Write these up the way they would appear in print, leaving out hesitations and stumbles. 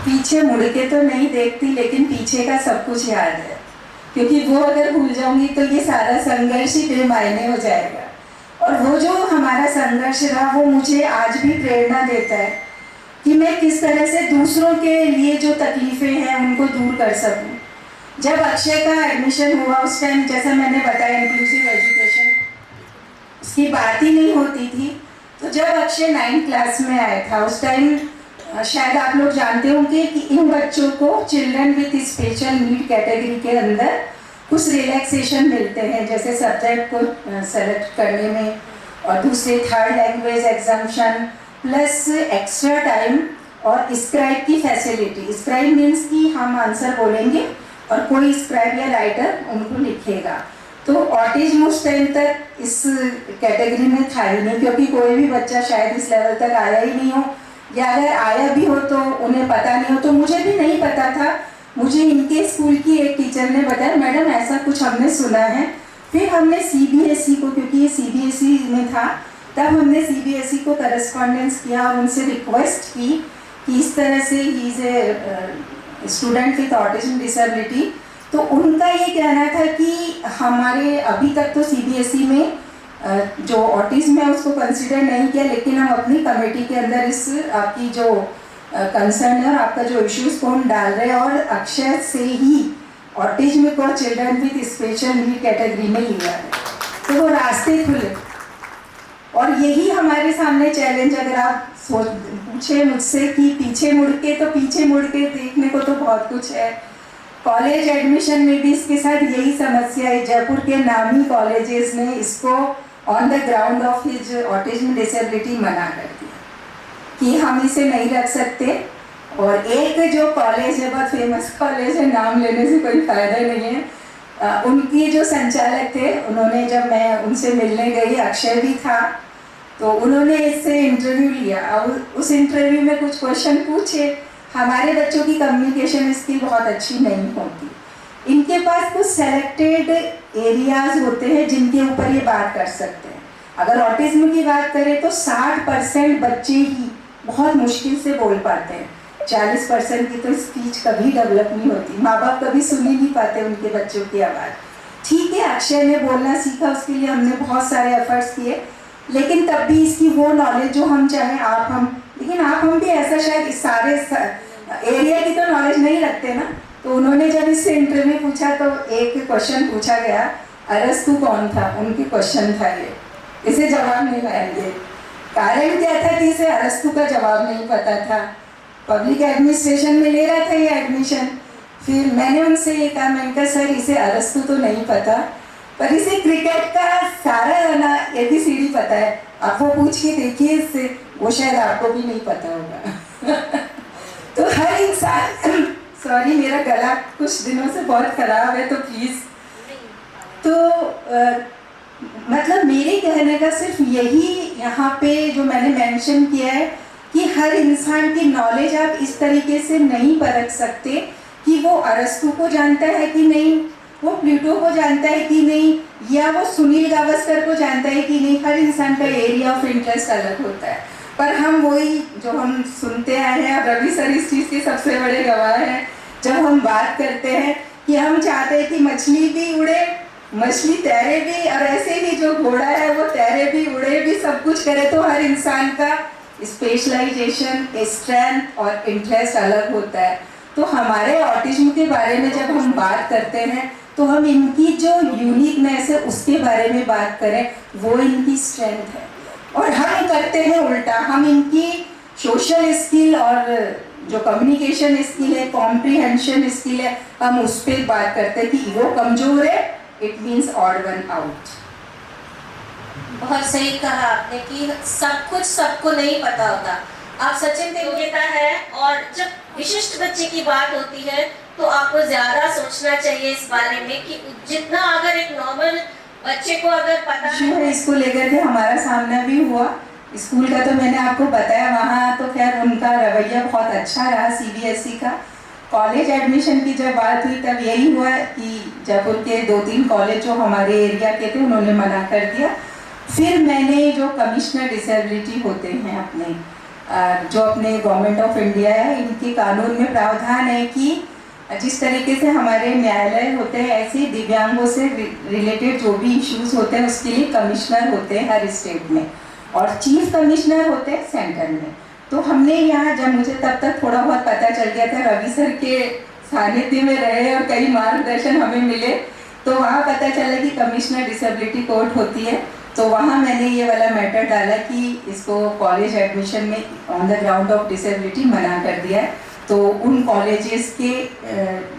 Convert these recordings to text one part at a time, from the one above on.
पीछे मुड़ के तो नहीं देखती, लेकिन पीछे का सब कुछ याद है, क्योंकि वो अगर भूल जाऊंगी तो ये सारा संघर्ष ही बेमायने हो जाएगा। और वो जो हमारा संघर्ष रहा वो मुझे आज भी प्रेरणा देता है कि मैं किस तरह से दूसरों के लिए जो तकलीफ़ें हैं उनको दूर कर सकूं। जब अक्षय का एडमिशन हुआ उस टाइम, जैसा मैंने बताया, इंक्लूसिव एजुकेशन उसकी बात ही नहीं होती थी। तो जब अक्षय 9th क्लास में आया था उस टाइम शायद आप लोग जानते होंगे कि इन बच्चों को children with special need category के अंदर कुछ रिलैक्सेशन मिलते हैं, जैसे सब्जेक्ट को सेलेक्ट करने में, और दूसरे third language exemption plus extra time और स्क्राइब की फैसिलिटी। स्क्राइब मीन्स कि हम आंसर बोलेंगे और कोई स्क्राइब या राइटर उनको लिखेगा। तो ऑटिज्म उस टाइम तक इस कैटेगरी में था ही नहीं, क्योंकि कोई भी बच्चा शायद इस लेवल तक आया ही नहीं हो, या अगर आया भी हो तो उन्हें पता नहीं हो। तो मुझे भी नहीं पता था। मुझे इनके स्कूल की एक टीचर ने बताया, मैडम ऐसा कुछ हमने सुना है। फिर हमने सीबीएसई को, क्योंकि ये सीबीएसई में था, तब हमने सीबीएसई को करस्पॉन्डेंस किया और उनसे रिक्वेस्ट की कि इस तरह से he is a student with autism disability. तो उनका ये कहना था कि हमारे अभी तक तो सीबीएसई में जो ऑटिज्म है उसको कंसिडर नहीं किया, लेकिन हम अपनी कमेटी के अंदर इस आपकी जो कंसर्न है और आपका जो इश्यूज को हम डाल रहे हैं, और अक्षय से ही ऑटिज्म को children with special need category में लिया है। तो वो रास्ते खुले, और यही हमारे सामने चैलेंज। अगर आप पूछे मुझसे कि पीछे मुड़ के, तो पीछे मुड़ के देखने को तो बहुत कुछ है। कॉलेज एडमिशन में भी इसके साथ यही समस्या है। जयपुर के नामी कॉलेजेस ने इसको on the ground of his autism disability मना कर दिया कि हम इसे नहीं रख सकते। और एक जो कॉलेज है, बहुत फेमस कॉलेज है, नाम लेने से कोई फ़ायदा नहीं है, उनकी जो संचालक थे, उन्होंने, जब मैं उनसे मिलने गई, अक्षय भी था, तो उन्होंने इससे इंटरव्यू लिया। और उस इंटरव्यू में कुछ क्वेश्चन पूछे। हमारे बच्चों की कम्युनिकेशन स्किल बहुत अच्छी नहीं होती, इनके पास कुछ सेलेक्टेड एरियाज होते हैं जिनके ऊपर ये बात कर सकते हैं। अगर ऑटिज्म की बात करें तो 60% बच्चे ही बहुत मुश्किल से बोल पाते हैं, 40% की तो स्पीच कभी डेवलप नहीं होती, माँ बाप कभी सुन ही नहीं पाते उनके बच्चों की आवाज़। ठीक है, अक्षय ने बोलना सीखा, उसके लिए हमने बहुत सारे एफर्ट्स किए, लेकिन तब भी इसकी वो नॉलेज जो हम चाहें, आप हम, लेकिन आप हम भी ऐसा शायद इस सारे एरिया की तो नॉलेज नहीं रखते ना। तो उन्होंने जब इससे इंटरव्यू पूछा तो एक क्वेश्चन पूछा गया, अरस्तु कौन था, उनके क्वेश्चन था ये, इसे जवाब नहीं लाएंगे। कारण क्या था कि इसे अरस्तु का जवाब नहीं पता था। पब्लिक एडमिनिस्ट्रेशन में ले रहा था ये एडमिशन। फिर मैंने उनसे ये कहा, मैंने कहा सर इसे अरस्तु तो नहीं पता, पर इसे क्रिकेट का सारा ना ABCD पता है, आप वो पूछ के देखिए इससे, वो शायद आपको भी नहीं पता होगा। तो हर इंसान सॉरी मेरा गला कुछ दिनों से बहुत ख़राब है, तो प्लीज़। तो मतलब मेरे कहने का सिर्फ यही यहाँ पे जो मैंने मेंशन किया है कि हर इंसान की नॉलेज आप इस तरीके से नहीं परख सकते कि वो अरस्तु को जानता है कि नहीं, वो प्लूटो को जानता है कि नहीं, या वो सुनील गावस्कर को जानता है कि नहीं। हर इंसान का एरिया ऑफ इंटरेस्ट अलग होता है। पर हम वही जो हम सुनते आए हैं, रवि सर इस चीज़ के सबसे बड़े गवाह हैं, जब हम बात करते हैं कि हम चाहते हैं कि मछली भी उड़े, मछली तैरे भी, और ऐसे ही जो घोड़ा है वो तैरे भी, उड़े भी, सब कुछ करे। तो हर इंसान का स्पेशलाइजेशन, स्ट्रेंथ और इंटरेस्ट अलग होता है। तो हमारे ऑटिज्म के बारे में जब हम बात करते हैं तो हम इनकी जो यूनिकनेस है उसके बारे में बात करें, वो इनकी स्ट्रेंथ है। और हम करते हैं उल्टा, हम इनकी सोशल स्किल और जो कम्युनिकेशन स्किल है, कॉम्प्रिहेंशन स्किल है, हम उस पर बात करते हैं कि वो कमज़ोर है, it means odd one out. बहुत सही कहा आपने कि सब कुछ सबको नहीं पता होता। आप सचिन तेंदुलकर है, और जब विशिष्ट बच्चे की बात होती है तो आपको ज़्यादा सोचना चाहिए इस बारे में कि जितना अगर एक नॉर्मल बच्चे को अगर पता है। इसको लेकर के हमारा सामना भी हुआ। स्कूल का तो मैंने आपको बताया, वहाँ तो खैर उनका रवैया बहुत अच्छा रहा CBSE का। कॉलेज एडमिशन की जब बात हुई तब यही हुआ कि जयपुर के 2-3 कॉलेज जो हमारे एरिया के थे उन्होंने मना कर दिया। फिर मैंने जो कमिश्नर डिसेबिलिटी होते हैं अपने जो अपने गवर्नमेंट ऑफ इंडिया है, इनके कानून में प्रावधान है कि जिस तरीके से हमारे न्यायालय होते हैं ऐसे ही दिव्यांगों से रिलेटेड जो भी इश्यूज होते हैं उसके लिए कमिश्नर होते हैं हर स्टेट में, और चीफ कमिश्नर होते हैं सेंटर में। तो हमने यहाँ, जब मुझे तब तक थोड़ा बहुत पता चल गया था, रवि सर के सानिध्य में रहे और कई मार्गदर्शन हमें मिले, तो वहाँ पता चला कि कमिश्नर डिसेबिलिटी कोर्ट होती है। तो वहाँ मैंने ये वाला मैटर डाला कि इसको कॉलेज एडमिशन में on the ground of disability मना कर दिया है। तो उन कॉलेजेस के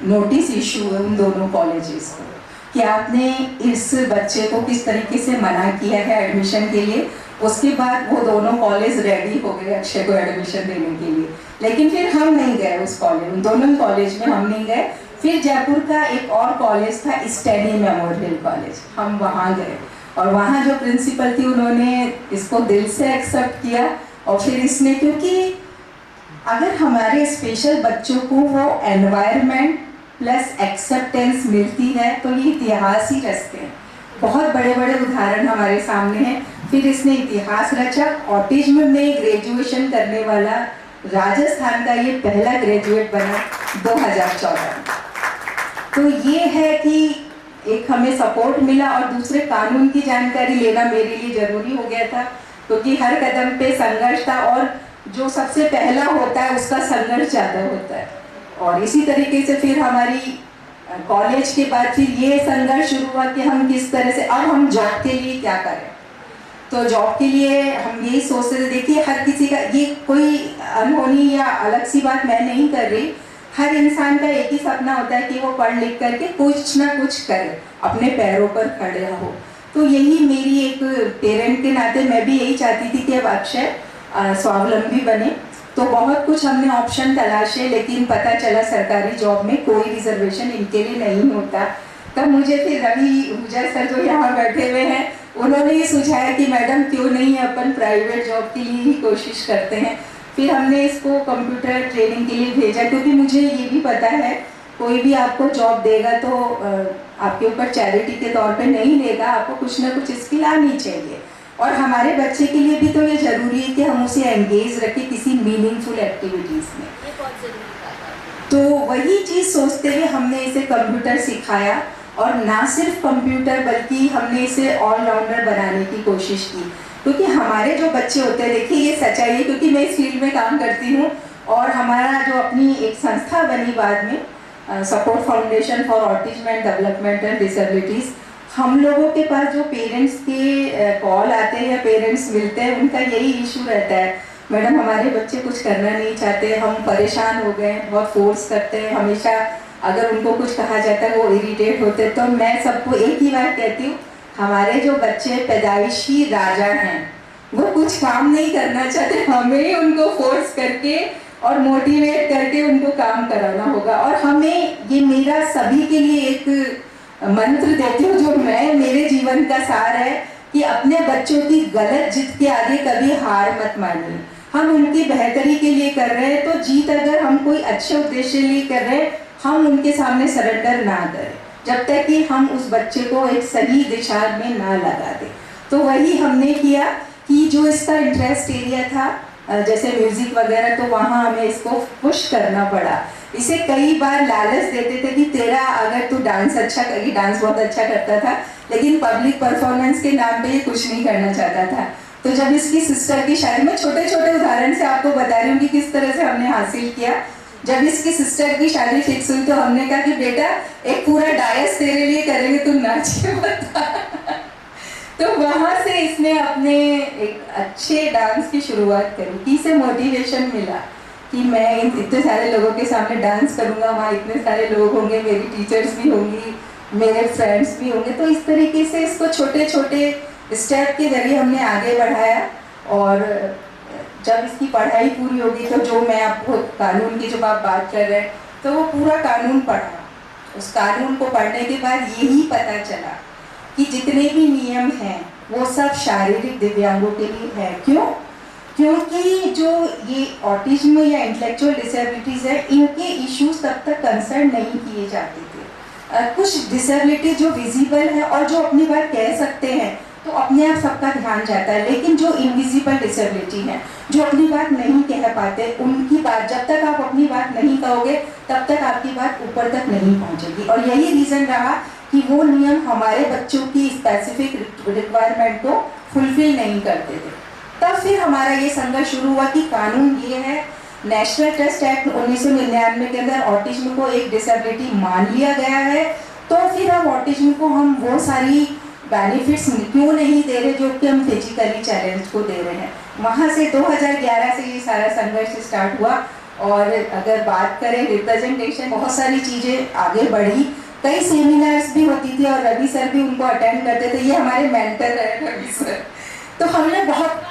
नोटिस इशू है उन दोनों कॉलेजेस को कि आपने इस बच्चे को किस तरीके से मना किया है एडमिशन के लिए। उसके बाद वो दोनों कॉलेज रेडी हो गए अक्षय को एडमिशन देने के लिए, लेकिन फिर हम नहीं गए उस कॉलेज, उन दोनों कॉलेज में हम नहीं गए। फिर जयपुर का एक और कॉलेज था, स्टैनी मेमोरियल कॉलेज, हम वहाँ गए और वहाँ जो प्रिंसिपल थी उन्होंने इसको दिल से एक्सेप्ट किया। और फिर इसने, क्योंकि अगर हमारे स्पेशल बच्चों को वो एनवायरनमेंट प्लस एक्सेप्टेंस मिलती है तो ये इतिहास ही रचते हैं। बहुत बड़े बड़े उदाहरण हमारे सामने हैं। फिर इसने इतिहास रचा। ऑटिज्म में ग्रेजुएशन करने वाला राजस्थान का ये पहला ग्रेजुएट बना 2014 में। तो ये है कि एक हमें सपोर्ट मिला और दूसरे कानून की जानकारी लेना मेरे लिए ज़रूरी हो गया था, क्योंकि हर कदम पे संघर्ष था और जो सबसे पहला होता है उसका संघर्ष ज़्यादा होता है। और इसी तरीके से फिर हमारी कॉलेज के बाद फिर ये संघर्ष शुरू हुआ कि हम किस तरह से, अब हम जॉब के लिए क्या करें। तो जॉब के लिए हम यही सोचते थे, देखिए हर किसी का, ये कोई अनहोनी या अलग सी बात मैं नहीं कर रही, हर इंसान का एक ही सपना होता है कि वो पढ़ लिख करके कुछ ना कुछ करे, अपने पैरों पर खड़े हो। तो यही मेरी एक पेरेंट के नाते मैं भी यही चाहती थी कि अब अक्षय स्वावलंबी बने। तो बहुत कुछ हमने ऑप्शन तलाशे, लेकिन पता चला सरकारी जॉब में कोई रिजर्वेशन इनके लिए नहीं होता। तब मुझे फिर रवि हुजा सर जो यहाँ बैठे हुए हैं उन्होंने ये सुझाया कि मैडम क्यों नहीं अपन प्राइवेट जॉब के लिए ही कोशिश करते हैं। फिर हमने इसको कंप्यूटर ट्रेनिंग के लिए भेजा, क्योंकि मुझे ये भी पता है कोई भी आपको जॉब देगा तो आपके ऊपर चैरिटी के तौर पे नहीं लेगा, आपको कुछ ना कुछ स्किल आनी चाहिए। और हमारे बच्चे के लिए भी तो ये ज़रूरी है कि हम उसे एंगेज रखें किसी मीनिंगफुल एक्टिविटीज़ में। तो वही चीज़ सोचते हुए हमने इसे कंप्यूटर सिखाया, और ना सिर्फ कंप्यूटर बल्कि हमने इसे ऑलराउंडर बनाने की कोशिश की। क्योंकि हमारे जो बच्चे होते हैं, देखिए ये सच्चाई है क्योंकि मैं इस फील्ड में काम करती हूँ, और हमारा जो अपनी एक संस्था बनी बाद में, support foundation for autism and development and disabilities, हम लोगों के पास जो पेरेंट्स के कॉल आते हैं, पेरेंट्स मिलते हैं, उनका यही इशू रहता है, मैडम हमारे बच्चे कुछ करना नहीं चाहते, हम परेशान हो गए, बहुत फोर्स करते हैं, हमेशा अगर उनको कुछ कहा जाता है वो इरिटेट होते हैं। तो मैं सबको एक ही बात कहती हूँ, हमारे जो बच्चे पैदाइशी राजा हैं वो कुछ काम नहीं करना चाहते, हमें ही उनको फोर्स करके और मोटिवेट करके उनको काम कराना होगा। और हमें, ये मेरा सभी के लिए एक मंत्र देती हूँ जो मैं, मेरे जीवन का सार है कि अपने बच्चों की गलत जिद के आगे कभी हार मत मानिए। हम उनकी बेहतरी के लिए कर रहे हैं, तो जीत अगर हम कोई अच्छे उद्देश्य के लिए कर रहे हैं, हम उनके सामने सरेंडर ना करें जब तक कि हम उस बच्चे को एक सही दिशा में ना लगा दें। तो वही हमने किया कि जो इसका इंटरेस्ट एरिया था, जैसे म्यूजिक वगैरह, तो वहाँ हमें इसको पुश करना पड़ा। इसे कई बार लालच देते थे कि तेरा अगर तू डांस अच्छा करी, डांस बहुत अच्छा करता था, लेकिन पब्लिक परफॉर्मेंस के नाम पे ये कुछ नहीं करना चाहता था। तो जब इसकी सिस्टर की शादी, में छोटे छोटे उदाहरण से आपको बता रही हूँ कि किस तरह से हमने हासिल किया। जब इसकी सिस्टर की शादी फिक्स हुई तो हमने कहा कि बेटा एक पूरा डायस तेरे लिए करेंगे, तू नाच के बता। तो वहाँ से इसने अपने एक अच्छे डांस की शुरुआत करी कि इसे मोटिवेशन मिला कि मैं इतने सारे लोगों के सामने डांस करूँगा, वहाँ इतने सारे लोग होंगे, मेरी टीचर्स भी होंगी, मेरे फ्रेंड्स भी होंगे। तो इस तरीके से इसको छोटे छोटे स्टेप के जरिए हमने आगे बढ़ाया। और जब इसकी पढ़ाई पूरी होगी तो जो मैं आपको कानून की जब आप बात कर रहे हैं, तो वो पूरा कानून पढ़ा। उस कानून को पढ़ने के बाद यही पता चला कि जितने भी नियम हैं वो सब शारीरिक दिव्यांगों के लिए है। क्यों? क्योंकि जो ये ऑटिज्म या इंटेलेक्चुअल डिसेबिलिटीज़ है, इनके इश्यूज तब तक कंसर्न नहीं किए जाते थे। कुछ डिसेबिलिटी जो विजिबल है और जो अपनी बात कह सकते हैं, तो अपने आप सबका ध्यान जाता है। लेकिन जो इनविजिबल डिसेबिलिटी है, जो अपनी बात नहीं कह पाते, उनकी बात जब तक आप अपनी बात नहीं कहोगे तब तक आपकी बात ऊपर तक नहीं पहुंचेगी। और यही रीज़न रहा कि वो नियम हमारे बच्चों की स्पेसिफिक रिक्वायरमेंट को फुलफिल नहीं करते थे। तब फिर हमारा ये संघर्ष शुरू हुआ कि कानून ये है, नेशनल ट्रस्ट एक्ट 1999 के अंदर ऑटिज्म को एक डिसेबिलिटी मान लिया गया है, तो फिर अब ऑटिज्म को हम वो सारी बेनिफिट्स क्यों नहीं दे रहे जो कि हम फिजिकली चैलेंज को दे रहे हैं। वहाँ से 2011 से ये सारा संघर्ष स्टार्ट हुआ। और अगर बात करें रिप्रेजेंटेशन, बहुत सारी चीज़ें आगे बढ़ी, कई सेमिनार्स भी होती थी और रवि सर भी उनको अटेंड करते थे। ये हमारे मेंटर है रवि सर। तो हमने बहुत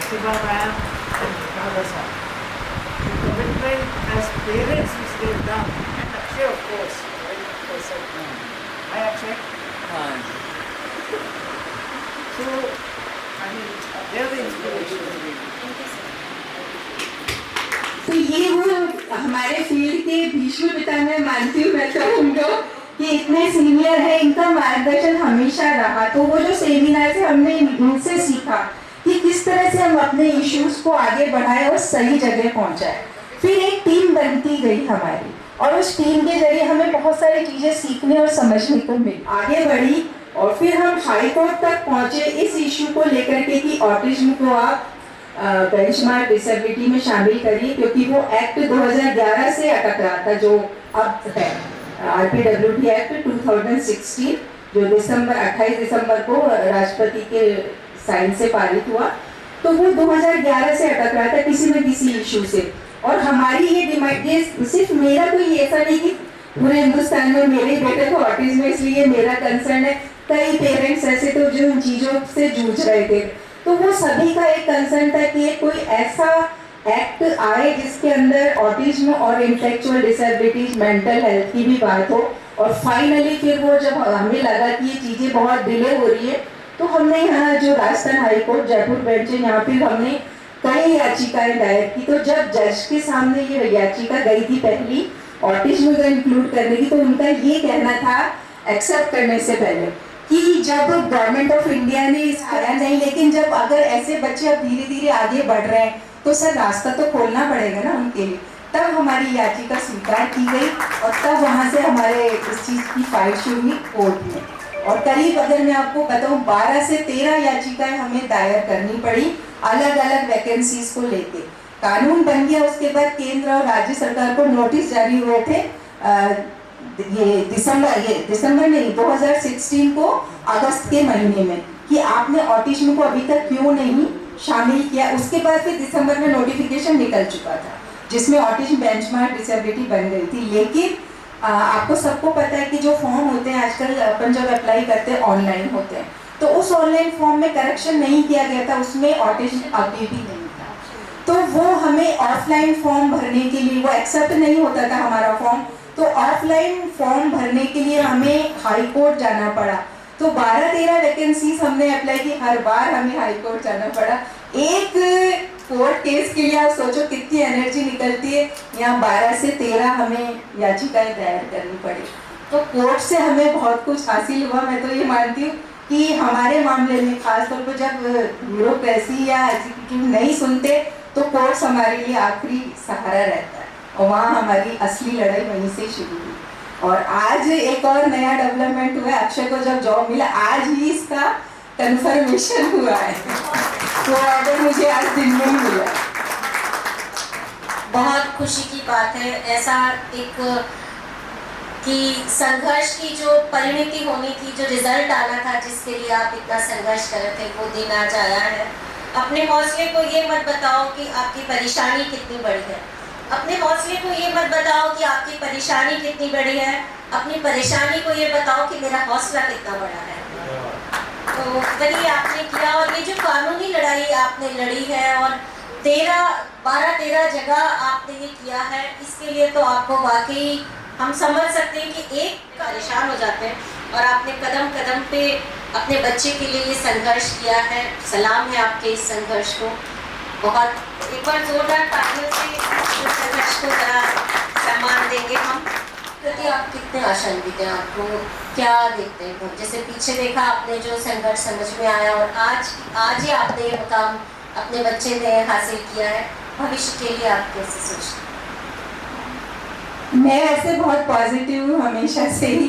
Shiva ma'am and Radha sir. The commitment as parents which they've done, and Akshay of course, very person. Hi Akshay. Hi. So, I mean, they're the inspiration. तो ये वो हमारे फील्ड के भीष्म पिता मैं मानती हूँ मैं तो उनको कि इतने सीनियर है, इनका मार्गदर्शन हमेशा रहा। तो वो जो सेमिनार से हमने इनसे सीखा कि किस तरह से हम अपने इश्यूज को आगे बढ़ाए और सही जगह पहुंचाए। फिर एक टीम बनती गई हमारी और उस टीम के जरिए हमें बहुत सारी चीज़ें सीखने और समझने को मिली, आगे बढ़ी। और फिर हम हाई कोर्ट तक पहुंचे इस इशू को लेकर के कि ऑटिज्म को आप बेंचमार्क डिसेबिलिटी में शामिल करिए, क्योंकि वो एक्ट 2011 से अटक रहा था जो अब है RPWD एक्ट 2016 जो 28 दिसंबर को राष्ट्रपति के साइन से पारित हुआ। तो वो 2011 से अटक रहा था किसी न किसी इशू से। और हमारी ये डिमांड, ये सिर्फ मेरा कोई ऐसा नहीं कि पूरे हिंदुस्तान में मेरे बेटे को ऑटिज्म है इसलिए मेरा कंसर्न है, कई पेरेंट्स ऐसे तो जो इन चीज़ों से जूझ रहे थे। तो वो सभी का एक कंसर्न था कि कोई ऐसा एक्ट आए जिसके अंदर ऑटिज्म और इंटेलेक्चुअल डिसेबिलिटीज, मेंटल हेल्थ की भी बात हो। और फाइनली फिर वो जब हमें लगा कि ये चीज़ें बहुत डिले हो रही है, तो हमने यहाँ जो Rajasthan high court Jaipur bench है, यहाँ फिर हमने कई याचिकाएं दायर की। तो जब जज के सामने ये याचिका गई थी पहली ऑटिज्म को इंक्लूड करने की, तो उनका ये कहना था एक्सेप्ट करने से पहले कि जब गवर्नमेंट ऑफ इंडिया ने इस आया नहीं, लेकिन जब अगर ऐसे बच्चे अब धीरे धीरे आगे बढ़ रहे हैं तो सर रास्ता तो खोलना पड़ेगा ना उनके लिए। तब हमारी याचिका स्वीकार की गई और तब वहाँ से हमारे इस चीज़ की फाइट शुरू हुई कोर्ट में। और करीब अगर मैं आपको बताऊँ 12 से 13 याचिकाएं हमें दायर करनी पड़ी अलग अलग वैकेंसीज को लेके। कानून बन गया, उसके बाद केंद्र और राज्य सरकार को नोटिस जारी हुए थे ये दिसंबर नहीं 2016 को अगस्त के महीने में कि आपने ऑटिज्म को अभी तक क्यों नहीं शामिल किया। उसके बाद फिर दिसंबर में नोटिफिकेशन निकल चुका था जिसमें ऑटिज्म बेंचमार्क डिसेबिलिटी बन गई थी। लेकिन आपको सबको पता है कि जो फॉर्म होते हैं आजकल अपन जब अप्लाई करते हैं ऑनलाइन होते हैं, तो उस ऑनलाइन फॉर्म में करेक्शन नहीं किया गया था, उसमें ऑटिज्म अभी भी नहीं था। तो वो हमें ऑफलाइन फॉर्म भरने के लिए वो एक्सेप्ट नहीं होता था हमारा फॉर्म, तो ऑफलाइन फॉर्म भरने के लिए हमें हाई कोर्ट जाना पड़ा। तो 12-13 वैकेंसीज हमने अप्लाई की, हर बार हमें हाई कोर्ट जाना पड़ा। एक कोर्ट केस के लिए आप सोचो कितनी एनर्जी निकलती है, यहाँ 12 से 13 हमें याचिकाएं दायर करनी पड़ी। तो कोर्ट से हमें बहुत कुछ हासिल हुआ। मैं तो ये मानती हूँ कि हमारे मामले में खासतौर पर जब ब्यूरोक्रेसी या एग्जीक्यूटिव नहीं सुनते तो कोर्ट्स हमारे लिए आखिरी सहारा रहता है और वहाँ हमारी असली लड़ाई वहीं से शुरू हुई। और आज एक और नया डेवलपमेंट हुआ है, अक्षय को जब जॉब मिला आज ही इसका कंफर्मेशन हुआ है, तो ऑर्डर मुझे आज दिन में ही मिला। बहुत खुशी की बात है ऐसा एक कि संघर्ष की जो परिणति होनी थी, जो रिजल्ट आना था जिसके लिए आप इतना संघर्ष कर रहे थे, वो दिन आज आया है। अपने हौसले को ये मत बताओ कि आपकी परेशानी कितनी बड़ी है, अपने हौसले को ये मत बताओ कि आपकी परेशानी कितनी बड़ी है, अपनी परेशानी को ये बताओ कि मेरा हौसला कितना बड़ा है। तो वही आपने किया और ये जो कानूनी लड़ाई आपने लड़ी है और 12-13 जगह आपने ये किया है, इसके लिए तो आपको वाकई हम समझ सकते हैं कि एक परेशान हो जाते हैं और आपने कदम कदम पे अपने बच्चे के लिए ये संघर्ष किया है। सलाम है आपके इस संघर्ष को। बहुत एक बार जोरदार तालियों से इस संघर्ष को जरा सम्मान देंगे हम। प्रति आप कितने आशान्वित हैं, आपको क्या देखते हैं वो? जैसे पीछे देखा आपने जो संघर्ष समझ में आया और आज ही आपने ये मुकाम अपने बच्चे ने हासिल किया है, भविष्य के लिए आप कैसे सोचते हैं? मैं ऐसे बहुत पॉजिटिव हूँ हमेशा से ही,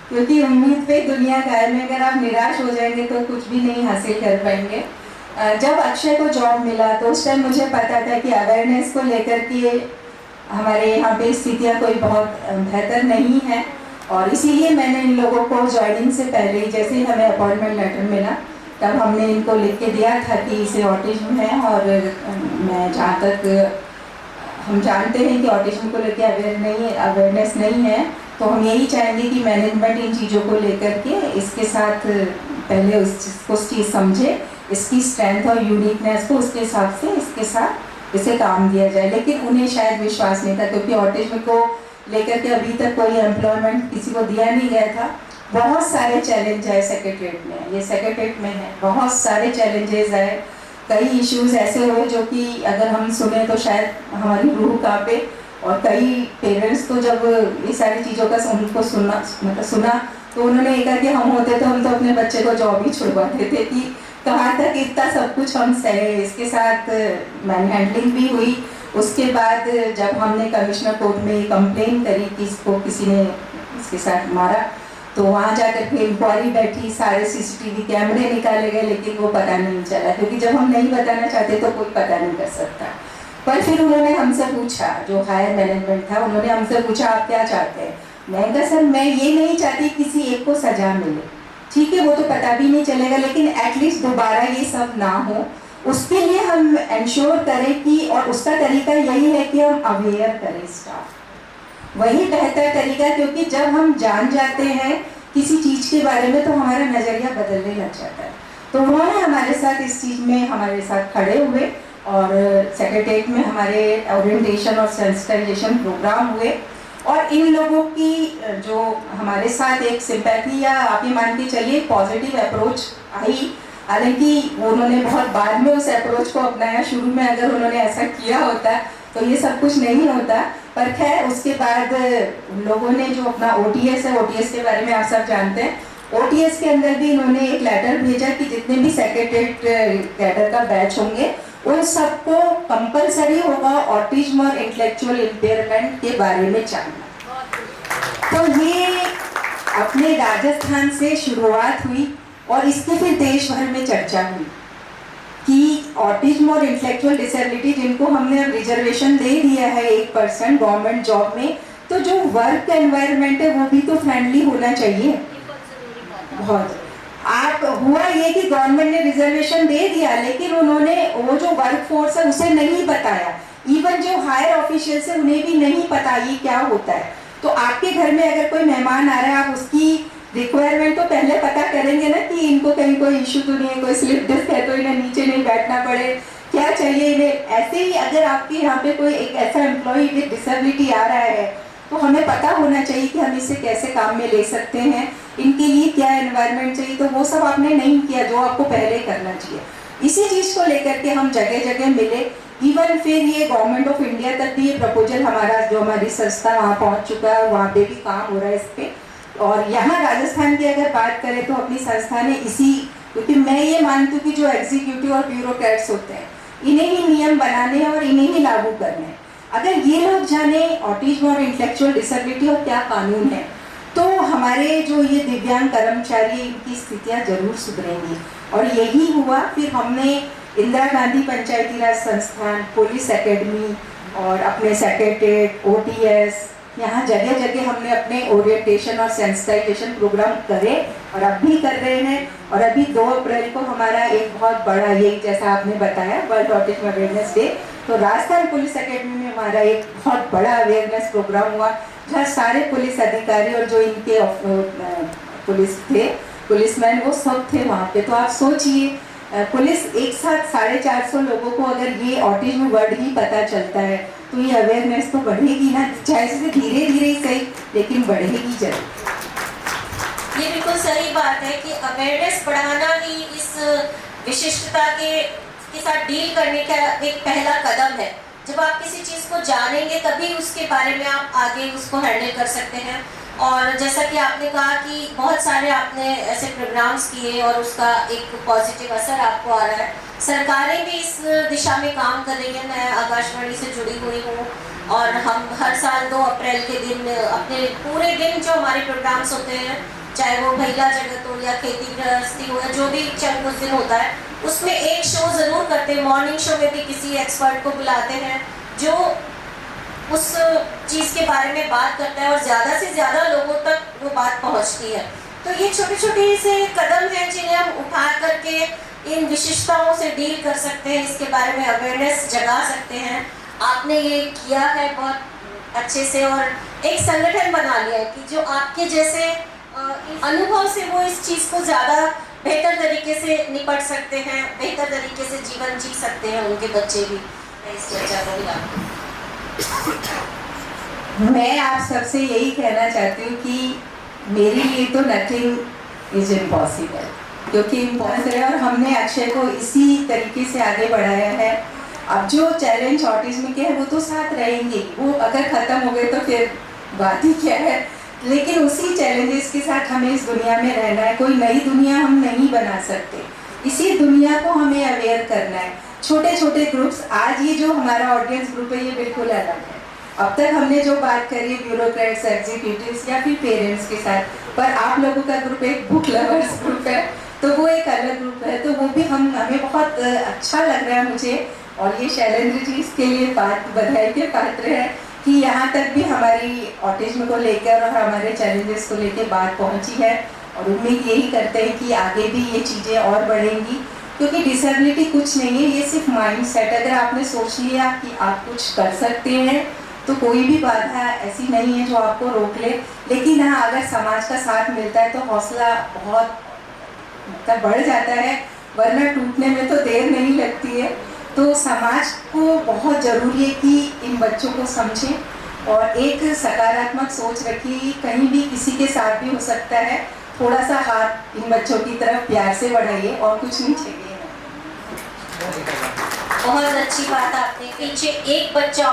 क्योंकि उम्मीद पे दुनिया कायम है। अगर आप निराश हो जाएंगे तो कुछ भी नहीं हासिल कर पाएंगे। जब अक्षय को जॉब मिला तो उस टाइम मुझे पता था कि अवेयरनेस को लेकर के हमारे यहाँ पे स्थितियाँ कोई बहुत बेहतर नहीं है, और इसीलिए मैंने इन लोगों को ज्वाइनिंग से पहले ही, जैसे ही हमें अपॉइंटमेंट लेटर मिला, तब हमने इनको लिख के दिया था कि इसे ऑटिज्म है। और मैं जहाँ तक हम जानते हैं कि ऑटिज्म को लेकर अवेयरनेस नहीं है, तो हम यही चाहेंगे कि मैनेजमेंट इन चीज़ों को लेकर के इसके साथ पहले उस चीज़ समझे, इसकी स्ट्रेंथ और यूनिकनेस को उसके हिसाब से इसके साथ इसे काम दिया जाए। लेकिन उन्हें शायद विश्वास नहीं था, क्योंकि ऑटिज्म को लेकर के अभी तक कोई एम्प्लॉयमेंट किसी को दिया नहीं गया था। बहुत सारे चैलेंज है सेक्रेटरीट में, ये सेक्रेटरीट में है, बहुत सारे चैलेंजेस है, कई इश्यूज ऐसे हुए जो कि अगर हम सुने तो शायद हमारी रूह कांपे। और कई पेरेंट्स तो जब ये सारी चीज़ों का उनको सुना तो उन्होंने ये कहा कि हम होते तो हम तो अपने बच्चे को जॉब ही छुड़वाते थे, कि कहाँ तक इतना सब कुछ हम सहे। इसके साथ मैन हैंडलिंग भी हुई। उसके बाद जब हमने कमिश्नर कोर्ट में कंप्लेन करी कि इसको किसी ने इसके साथ मारा, तो वहाँ जाकर के इंक्वायरी बैठी, सारे सीसीटीवी कैमरे निकाले गए, लेकिन वो पता नहीं चला, क्योंकि जब हम नहीं बताना चाहते तो कोई पता नहीं कर सकता। पर फिर उन्होंने हमसे पूछा, जो हायर मैनेजमेंट था, उन्होंने हमसे पूछा आप क्या चाहते हैं। मैं कहा सर मैं ये नहीं चाहती किसी एक को सजा मिले, ठीक है वो तो पता भी नहीं चलेगा, लेकिन एटलीस्ट दोबारा ये सब ना हो, उसके लिए हम इंश्योर करें कि, और उसका तरीका यही है कि हम अवेयर करें स्टाफ, वही बेहतर तरीका। क्योंकि जब हम जान जाते हैं किसी चीज़ के बारे में तो हमारा नज़रिया बदलने लग जाता है। तो उन्होंने हमारे साथ इस चीज़ में हमारे साथ खड़े हुए, और सेक्रेटरीट में हमारे ओरिएंटेशन और सेंसिटाइजेशन प्रोग्राम हुए, और इन लोगों की जो हमारे साथ एक सिंपैथी, या आप ये मान के चलिए पॉजिटिव अप्रोच आई। हालांकि उन्होंने बहुत बाद में उस अप्रोच को अपनाया, शुरू में अगर उन्होंने ऐसा किया होता तो ये सब कुछ नहीं होता। पर खैर उसके बाद लोगों ने जो अपना OTS है, OTS के बारे में आप सब जानते हैं, OTS के अंदर भी इन्होंने एक लेटर भेजा कि जितने भी सेक्रेटरीट कैडर का बैच होंगे उन सबको कंपलसरी होगा ऑटिज्म और इंटेलेक्चुअल इम्पेयरमेंट के बारे में जानना। तो ये अपने राजस्थान से शुरुआत हुई, और इसके फिर देश भर में चर्चा हुई कि ऑटिज्म और इंटेलेक्चुअल डिसेबिलिटी, जिनको हमने अब रिजर्वेशन दे दिया है 1% गवर्नमेंट जॉब में, तो जो वर्क एनवायरनमेंट है वो भी तो फ्रेंडली होना चाहिए। बहुत आप हुआ ये कि गवर्नमेंट ने रिजर्वेशन दे दिया, लेकिन उन्होंने वो जो वर्क फोर्स है उसे नहीं बताया, इवन जो हायर ऑफिशियल्स है उन्हें भी नहीं पता ये क्या होता है। तो आपके घर में अगर कोई मेहमान आ रहा है, आप उसकी रिक्वायरमेंट तो पहले पता करेंगे ना, कि इनको कहीं कोई इशू तो नहीं है, कोई स्लिप डिस्क है तो इन्हें नीचे नहीं बैठना पड़े, क्या चाहिए इन्हें। ऐसे ही अगर आपके यहाँ पे कोई एक ऐसा एम्प्लॉय विद डिसेबिलिटी आ रहा है, तो हमें पता होना चाहिए कि हम इसे कैसे काम में ले सकते हैं, इनके लिए क्या एनवायरनमेंट चाहिए। तो वो सब आपने नहीं किया जो आपको पहले करना चाहिए। इसी चीज़ को लेकर के हम जगह जगह मिले, इवन फिर ये गवर्नमेंट ऑफ इंडिया तक भी ये प्रपोजल हमारा, जो हमारी संस्था वहाँ पहुँच चुका है, वहाँ पे भी काम हो रहा है इस पर। और यहाँ राजस्थान की अगर बात करें तो अपनी संस्था ने इसी, क्योंकि मैं ये मानती हूँ कि जो एग्जीक्यूटिव और ब्यूरोक्रेट्स होते हैं इन्हें ही नियम बनाने हैं और इन्हें ही लागू करने हैं। अगर ये लोग जाने ऑटिज्म और इंटेलेक्चुअल डिसेबिलिटी और क्या कानून है, तो हमारे जो ये दिव्यांग कर्मचारी, इनकी स्थितियाँ जरूर सुधरेंगी। और यही हुआ। फिर हमने इंदिरा गांधी पंचायती राज संस्थान, पुलिस एकेडमी और अपने सेक्रेटरीट, OTS, यहाँ जगह जगह हमने अपने ओरिएंटेशन और सेंसिटाइजेशन प्रोग्राम करे, और अब भी कर रहे हैं। और अभी 2 अप्रैल को हमारा एक बहुत बड़ा, ये जैसा आपने बताया, वर्ल्ड ऑटिज्म अवेयरनेस डे, तो राजस्थान पुलिस एकेडमी में हमारा एक बहुत बड़ा अवेयरनेस प्रोग्राम हुआ, जहाँ सारे पुलिस अधिकारी और जो इनके पुलिस थे, पुलिसमैन, वो सब थे वहाँ पे। तो आप सोचिए, पुलिस एक साथ 450 लोगों को अगर ये ऑटिज्म वर्ड ही पता चलता है, तो ये अवेयरनेस तो बढ़ेगी ना, चाहे से धीरे धीरे ही सही, लेकिन बढ़ेगी जरूर। ये बिल्कुल सही बात है कि अवेयरनेस बढ़ाना ही इस विशिष्टता के साथ डील करने का एक पहला कदम है। जब आप किसी चीज़ को जानेंगे तभी उसके बारे में आप आगे उसको हैंडल कर सकते हैं। और जैसा कि आपने कहा कि बहुत सारे आपने ऐसे प्रोग्राम्स किए और उसका एक पॉजिटिव असर आपको आ रहा है। सरकारें भी इस दिशा में काम कर रही है। मैं आकाशवाणी से जुड़ी हुई हूँ और हम हर साल 2 अप्रैल के दिन अपने पूरे दिन जो हमारे प्रोग्राम्स होते हैं, चाहे वो महिला जगत हो या खेती गृहस्थी हो या जो भी उस दिन होता है, उसमें एक शो ज़रूर करते हैं। मॉर्निंग शो में भी किसी एक्सपर्ट को बुलाते हैं जो उस चीज़ के बारे में बात करता है और ज़्यादा से ज़्यादा लोगों तक वो बात पहुंचती है। तो ये छोटे छोटे से कदम हैं जिन्हें हम उठा करके इन विशिष्टताओं से डील कर सकते हैं, इसके बारे में अवेयरनेस जगा सकते हैं। आपने ये किया है बहुत अच्छे से और एक संगठन बना लिया है कि जो आपके जैसे अनुभव से वो इस चीज़ को ज़्यादा बेहतर तरीके से निपट सकते हैं, बेहतर तरीके से जीवन जी सकते हैं उनके बच्चे भी। इस चर्चा को भी मैं आप सबसे यही कहना चाहती हूँ कि मेरे लिए तो नथिंग इज इम्पॉसिबल, क्योंकि इम्पॉसिबल है और हमने अक्षय को इसी तरीके से आगे बढ़ाया है। अब जो चैलेंज ऑटिज्म के हैं वो तो साथ रहेंगे, वो अगर ख़त्म हो गए तो फिर बात ही क्या है, लेकिन उसी चैलेंजेस के साथ हमें इस दुनिया में रहना है। कोई नई दुनिया हम नहीं बना सकते, इसी दुनिया को हमें अवेयर करना है। छोटे छोटे ग्रुप्स, आज ये जो हमारा ऑडियंस ग्रुप है ये बिल्कुल अलग है। अब तक हमने जो बात करी ब्यूरोक्रेट्स, एग्जीक्यूटिव्स या फिर पेरेंट्स के साथ, पर आप लोगों का ग्रुप एक बुक लवर्स ग्रुप है, तो वो एक अलग ग्रुप है। तो वो भी हमें बहुत अच्छा लग रहा है मुझे, और ये शैलेंद्र जी इसके लिए बधाई के पात्र है कि यहाँ तक भी हमारी ऑटिज्म को लेकर और हमारे चैलेंजेस को लेकर बात पहुँची है। और उम्मीद यही करते हैं कि आगे भी ये चीज़ें और बढ़ेंगी, क्योंकि डिसेबिलिटी कुछ नहीं है, ये सिर्फ माइंड सेट। अगर आपने सोच लिया कि आप कुछ कर सकते हैं तो कोई भी बाधा ऐसी नहीं है जो आपको रोक ले। लेकिन हाँ, अगर समाज का साथ मिलता है तो हौसला बहुत बढ़ जाता है, वरना टूटने में तो देर नहीं लगती है। तो समाज को बहुत ज़रूरी है कि इन बच्चों को समझें और एक सकारात्मक सोच रखिए, कहीं भी किसी के साथ भी हो सकता है। थोड़ा सा हाथ इन बच्चों की तरफ प्यार से बढ़ाइए और कुछ नहीं चाहिए। बहुत अच्छी बात आपने, पीछे एक बच्चा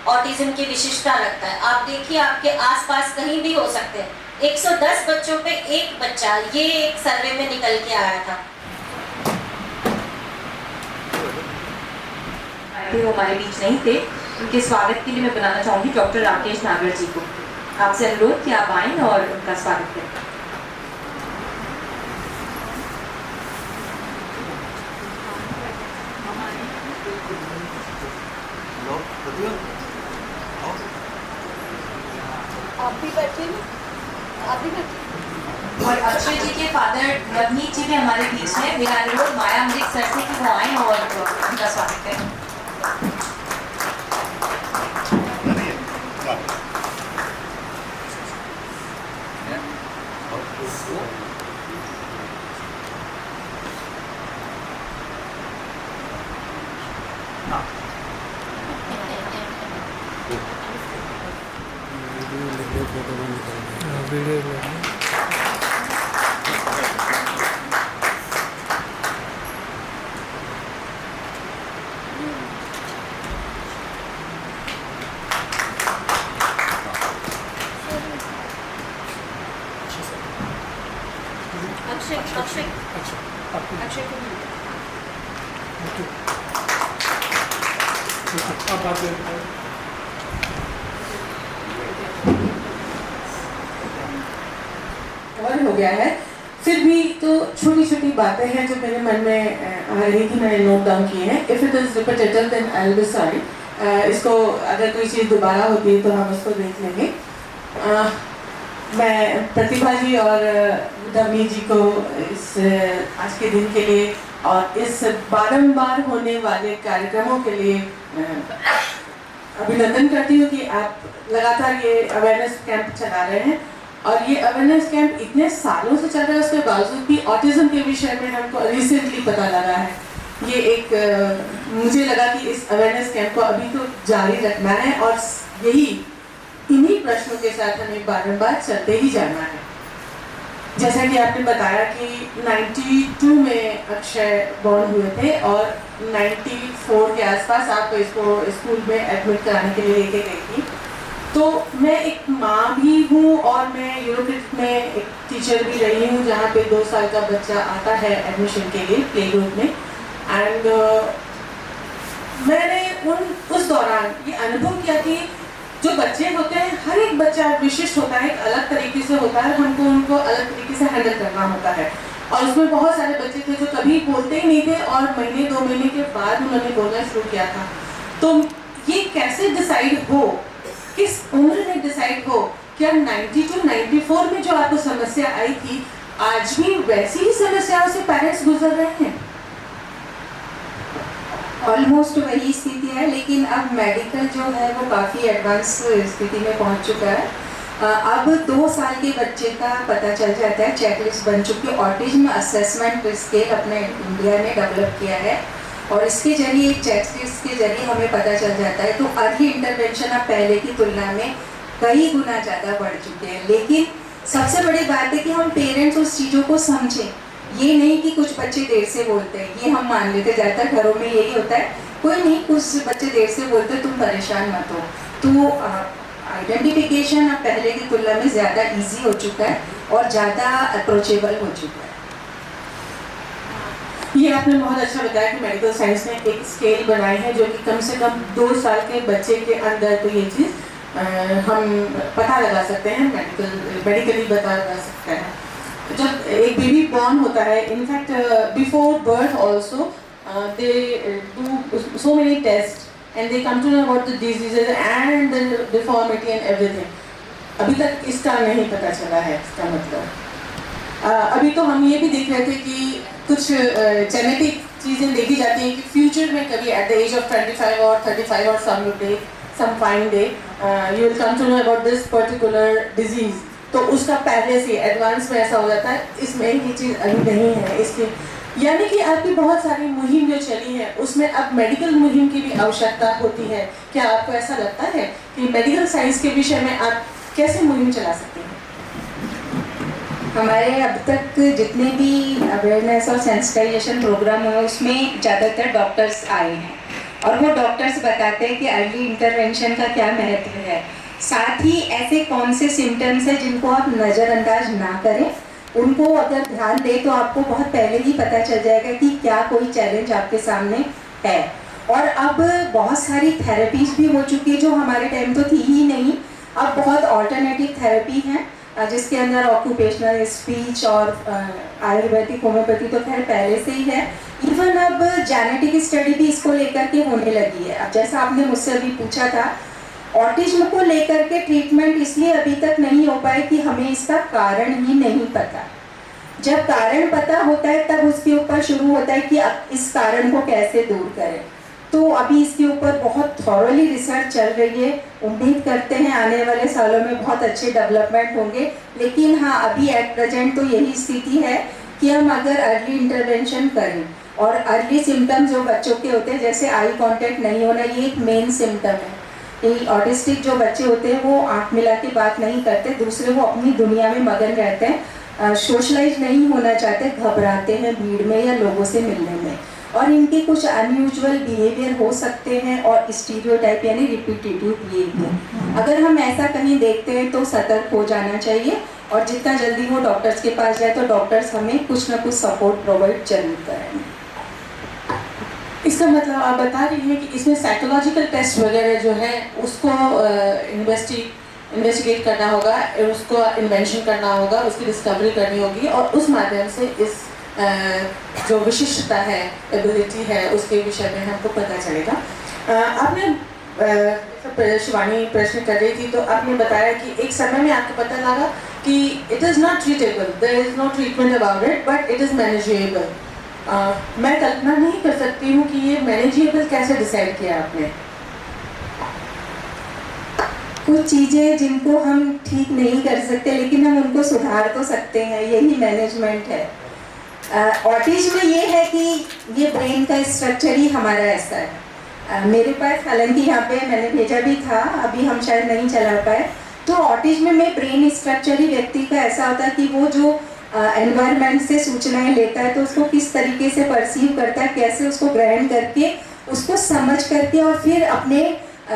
ऑटिज्म की विशिष्टता रखता है। आप देखिए आपके आसपास कहीं भी हो सकते हैं, 110 बच्चों पे एक बच्चा, ये एक सर्वे में निकल के आया था। वो हमारे बीच नहीं थे, उनके स्वागत के लिए मैं बनाना चाहूँगी डॉक्टर राकेश नागर जी को। आपसे अनुरोध कि आप आएं और उनका स्वागत करें। आप भी बैठिए, आप भी बैठिए। और अक्षय जी के फादर नवनीत जी भी हमारे बीच हैं। मेरा अनुरोध माया अमृत सर से कि वो आएं और उनका स्वागत करें। अक्षय को भी और हो गया है, फिर भी तो छोटी छोटी बातें हैं जो मेरे मन में आ रही थी, मैंने नोट डाउन किए हैं। If it is repetitive then I will decide. इसको अगर कोई चीज़ दोबारा होती है तो हम उसको देख लेंगे। मैं प्रतिभा जी और नवनीत जी को इस आज के दिन के लिए और इस बारंबार होने वाले कार्यक्रमों के लिए अभिनंदन करती हूँ कि आप लगातार ये अवेयरनेस कैंप चला रहे हैं। और ये अवेयरनेस कैंप इतने सालों से चल रहा है, उसके बावजूद भी ऑटिज्म के विषय में हमको रिसेंटली पता लगा है। ये एक मुझे लगा कि इस अवेयरनेस कैंप को अभी तो जारी रखना है और यही इन्हीं प्रश्नों के साथ हमें बारंबार चलते ही जाना है। जैसा कि आपने बताया कि 92 में अक्षय बॉर्न हुए थे और 94 के आसपास आप इसको स्कूल में एडमिट कराने के लिए लेके गई थी। तो मैं एक माँ भी हूँ और मैं यूरोकिड में एक टीचर भी रही हूँ, जहाँ पे 2 साल का बच्चा आता है एडमिशन के लिए प्ले ग्रुप में। एंड मैंने उस दौरान ये अनुभव किया कि जो बच्चे होते हैं, हर एक बच्चा विशिष्ट होता है, एक अलग तरीके से होता है, हमको उनको अलग तरीके से हैंडल करना होता है। और उसमें बहुत सारे बच्चे थे जो कभी बोलते ही नहीं थे और महीने 2 महीने के बाद उन्होंने बोलना शुरू किया था। तो ये कैसे डिसाइड हो, किस उम्र में डिसाइड हो, क्या 92 94 में जो आपको समस्या आई थी, आज भी वैसी ही समस्याओं से पेरेंट्स गुजर रहे हैं? ऑलमोस्ट वही स्थिति है, लेकिन अब मेडिकल जो है वो काफ़ी एडवांस स्थिति में पहुंच चुका है। अब 2 साल के बच्चे का पता चल जाता है, चेकलिस्ट बन चुकी है। ऑटिज्म असेसमेंट स्केल अपने इंडिया ने डेवलप किया है और इसके जरिए एक चेकलिस्ट के जरिए हमें पता चल जाता है। तो अर्ली इंटरवेंशन अब पहले की तुलना में कई गुना ज़्यादा बढ़ चुके हैं। लेकिन सबसे बड़ी बात है कि हम पेरेंट्स उस चीज़ों को समझें। ये नहीं कि कुछ बच्चे देर से बोलते हैं, ये हम मान लेते, ज़्यादातर घरों में यही होता है, कोई नहीं, कुछ बच्चे देर से बोलते, तुम परेशान मत हो। तो आइडेंटिफिकेशन अब पहले की तुलना में ज़्यादा इजी हो चुका है और ज़्यादा अप्रोचेबल हो चुका है। ये आपने बहुत अच्छा बताया कि मेडिकल साइंस ने एक स्केल बनाई है जो कि कम से कम 2 साल के बच्चे के अंदर तो ये चीज़ हम पता लगा सकते हैं, मेडिकली पता लगा सकते हैं। जब एक बेबी बॉर्न होता है, in fact before birth also they do so many test and they come to know about the diseases and the deformity and everything. अभी तक इसका नहीं पता चला है, इसका मतलब अभी तो हम ये भी देख रहे थे कि कुछ जेनेटिक चीज़ें देखी जाती हैं कि फ्यूचर में कभी एट द एज ऑफ 25 और 35 और some fine day you will come to know about this particular disease। तो उसका पहले से एडवांस में ऐसा हो जाता है। इसमें ये चीज़ अभी नहीं है इसकी, यानी कि आपकी बहुत सारी मुहिम जो चली है उसमें अब मेडिकल मुहिम की भी आवश्यकता होती है। क्या आपको ऐसा लगता है कि मेडिकल साइंस के विषय में आप कैसे मुहिम चला सकते हैं? हमारे अब तक जितने भी अवेयरनेस और सेंसिटाइजेशन प्रोग्राम हुए उसमें ज़्यादातर डॉक्टर्स आए हैं और वो डॉक्टर्स बताते हैं कि अर्ली इंटरवेंशन का क्या महत्व है। साथ ही ऐसे कौन से सिम्टम्स हैं जिनको आप नज़रअंदाज ना करें, उनको अगर ध्यान दें तो आपको बहुत पहले ही पता चल जाएगा कि क्या कोई चैलेंज आपके सामने है। और अब बहुत सारी थेरेपीज भी हो चुकी है जो हमारे टाइम तो थी ही नहीं। अब बहुत ऑल्टरनेटिव थेरेपी हैं जिसके अंदर ऑक्यूपेशनल, स्पीच और आयुर्वेदिक, होम्योपैथी तो खैर पहले से ही है। इवन अब जेनेटिक स्टडी भी इसको लेकर के होने लगी है। अब जैसा आपने मुझसे अभी पूछा था, ऑटिज्म को लेकर के ट्रीटमेंट इसलिए अभी तक नहीं हो पाए कि हमें इसका कारण ही नहीं पता। जब कारण पता होता है तब उसके ऊपर शुरू होता है कि अब इस कारण को कैसे दूर करें। तो अभी इसके ऊपर बहुत थॉरली रिसर्च चल रही है। उम्मीद करते हैं आने वाले सालों में बहुत अच्छे डेवलपमेंट होंगे। लेकिन हाँ, अभी एट प्रेजेंट तो यही स्थिति है कि हम अगर अर्ली इंटरवेंशन करें और अर्ली सिम्टम्स जो बच्चों के होते हैं, जैसे आई कांटेक्ट नहीं होना, ये एक मेन सिम्टम है। ऑटिस्टिक जो बच्चे होते हैं वो आँख मिला के बात नहीं करते, दूसरे वो अपनी दुनिया में मगन रहते हैं, सोशलाइज नहीं होना चाहते, घबराते हैं भीड़ में या लोगों से मिलने में, और इनके कुछ अनयूजुअल बिहेवियर हो सकते हैं और स्टीरियोटाइप यानी रिपीटेटिव बिहेवियर। अगर हम ऐसा कहीं देखते हैं तो सतर्क हो जाना चाहिए और जितना जल्दी वो डॉक्टर्स के पास जाए तो डॉक्टर्स हमें कुछ ना कुछ सपोर्ट प्रोवाइड जरूर करेंगे। इसका मतलब आप बता रही हैं कि इसमें साइकोलॉजिकल टेस्ट वगैरह जो है उसको इन्वेस्टिगेट करना होगा, उसको इन्वेंशन करना होगा, उसकी डिस्कवरी करनी होगी और उस माध्यम से इस जो विशिष्टता है, एबिलिटी है, उसके विषय में हमको पता चलेगा। आपने शिवानी प्रश्न कर रही थी तो आपने बताया कि एक समय में आपको पता लगा कि it is not treatable, there is no treatment about it, but it is manageable. मैं कल्पना नहीं कर सकती हूँ कि ये मैनेजेबल कैसे डिसाइड किया आपने? कुछ चीज़ें जिनको हम ठीक नहीं कर सकते लेकिन हम उनको सुधार तो सकते हैं, यही मैनेजमेंट है। ऑटिज्म में ये है कि ये ब्रेन का स्ट्रक्चर ही हमारा ऐसा है। मेरे पास हालांकि यहाँ पे मैंने भेजा भी था, अभी हम शायद नहीं चला पाए। तो ऑटिज्म में ब्रेन स्ट्रक्चर ही व्यक्ति का ऐसा होता है कि वो जो एनवायरनमेंट से सूचनाएं लेता है तो उसको किस तरीके से परसीव करता है, कैसे उसको ग्रहण करके उसको समझ करके और फिर अपने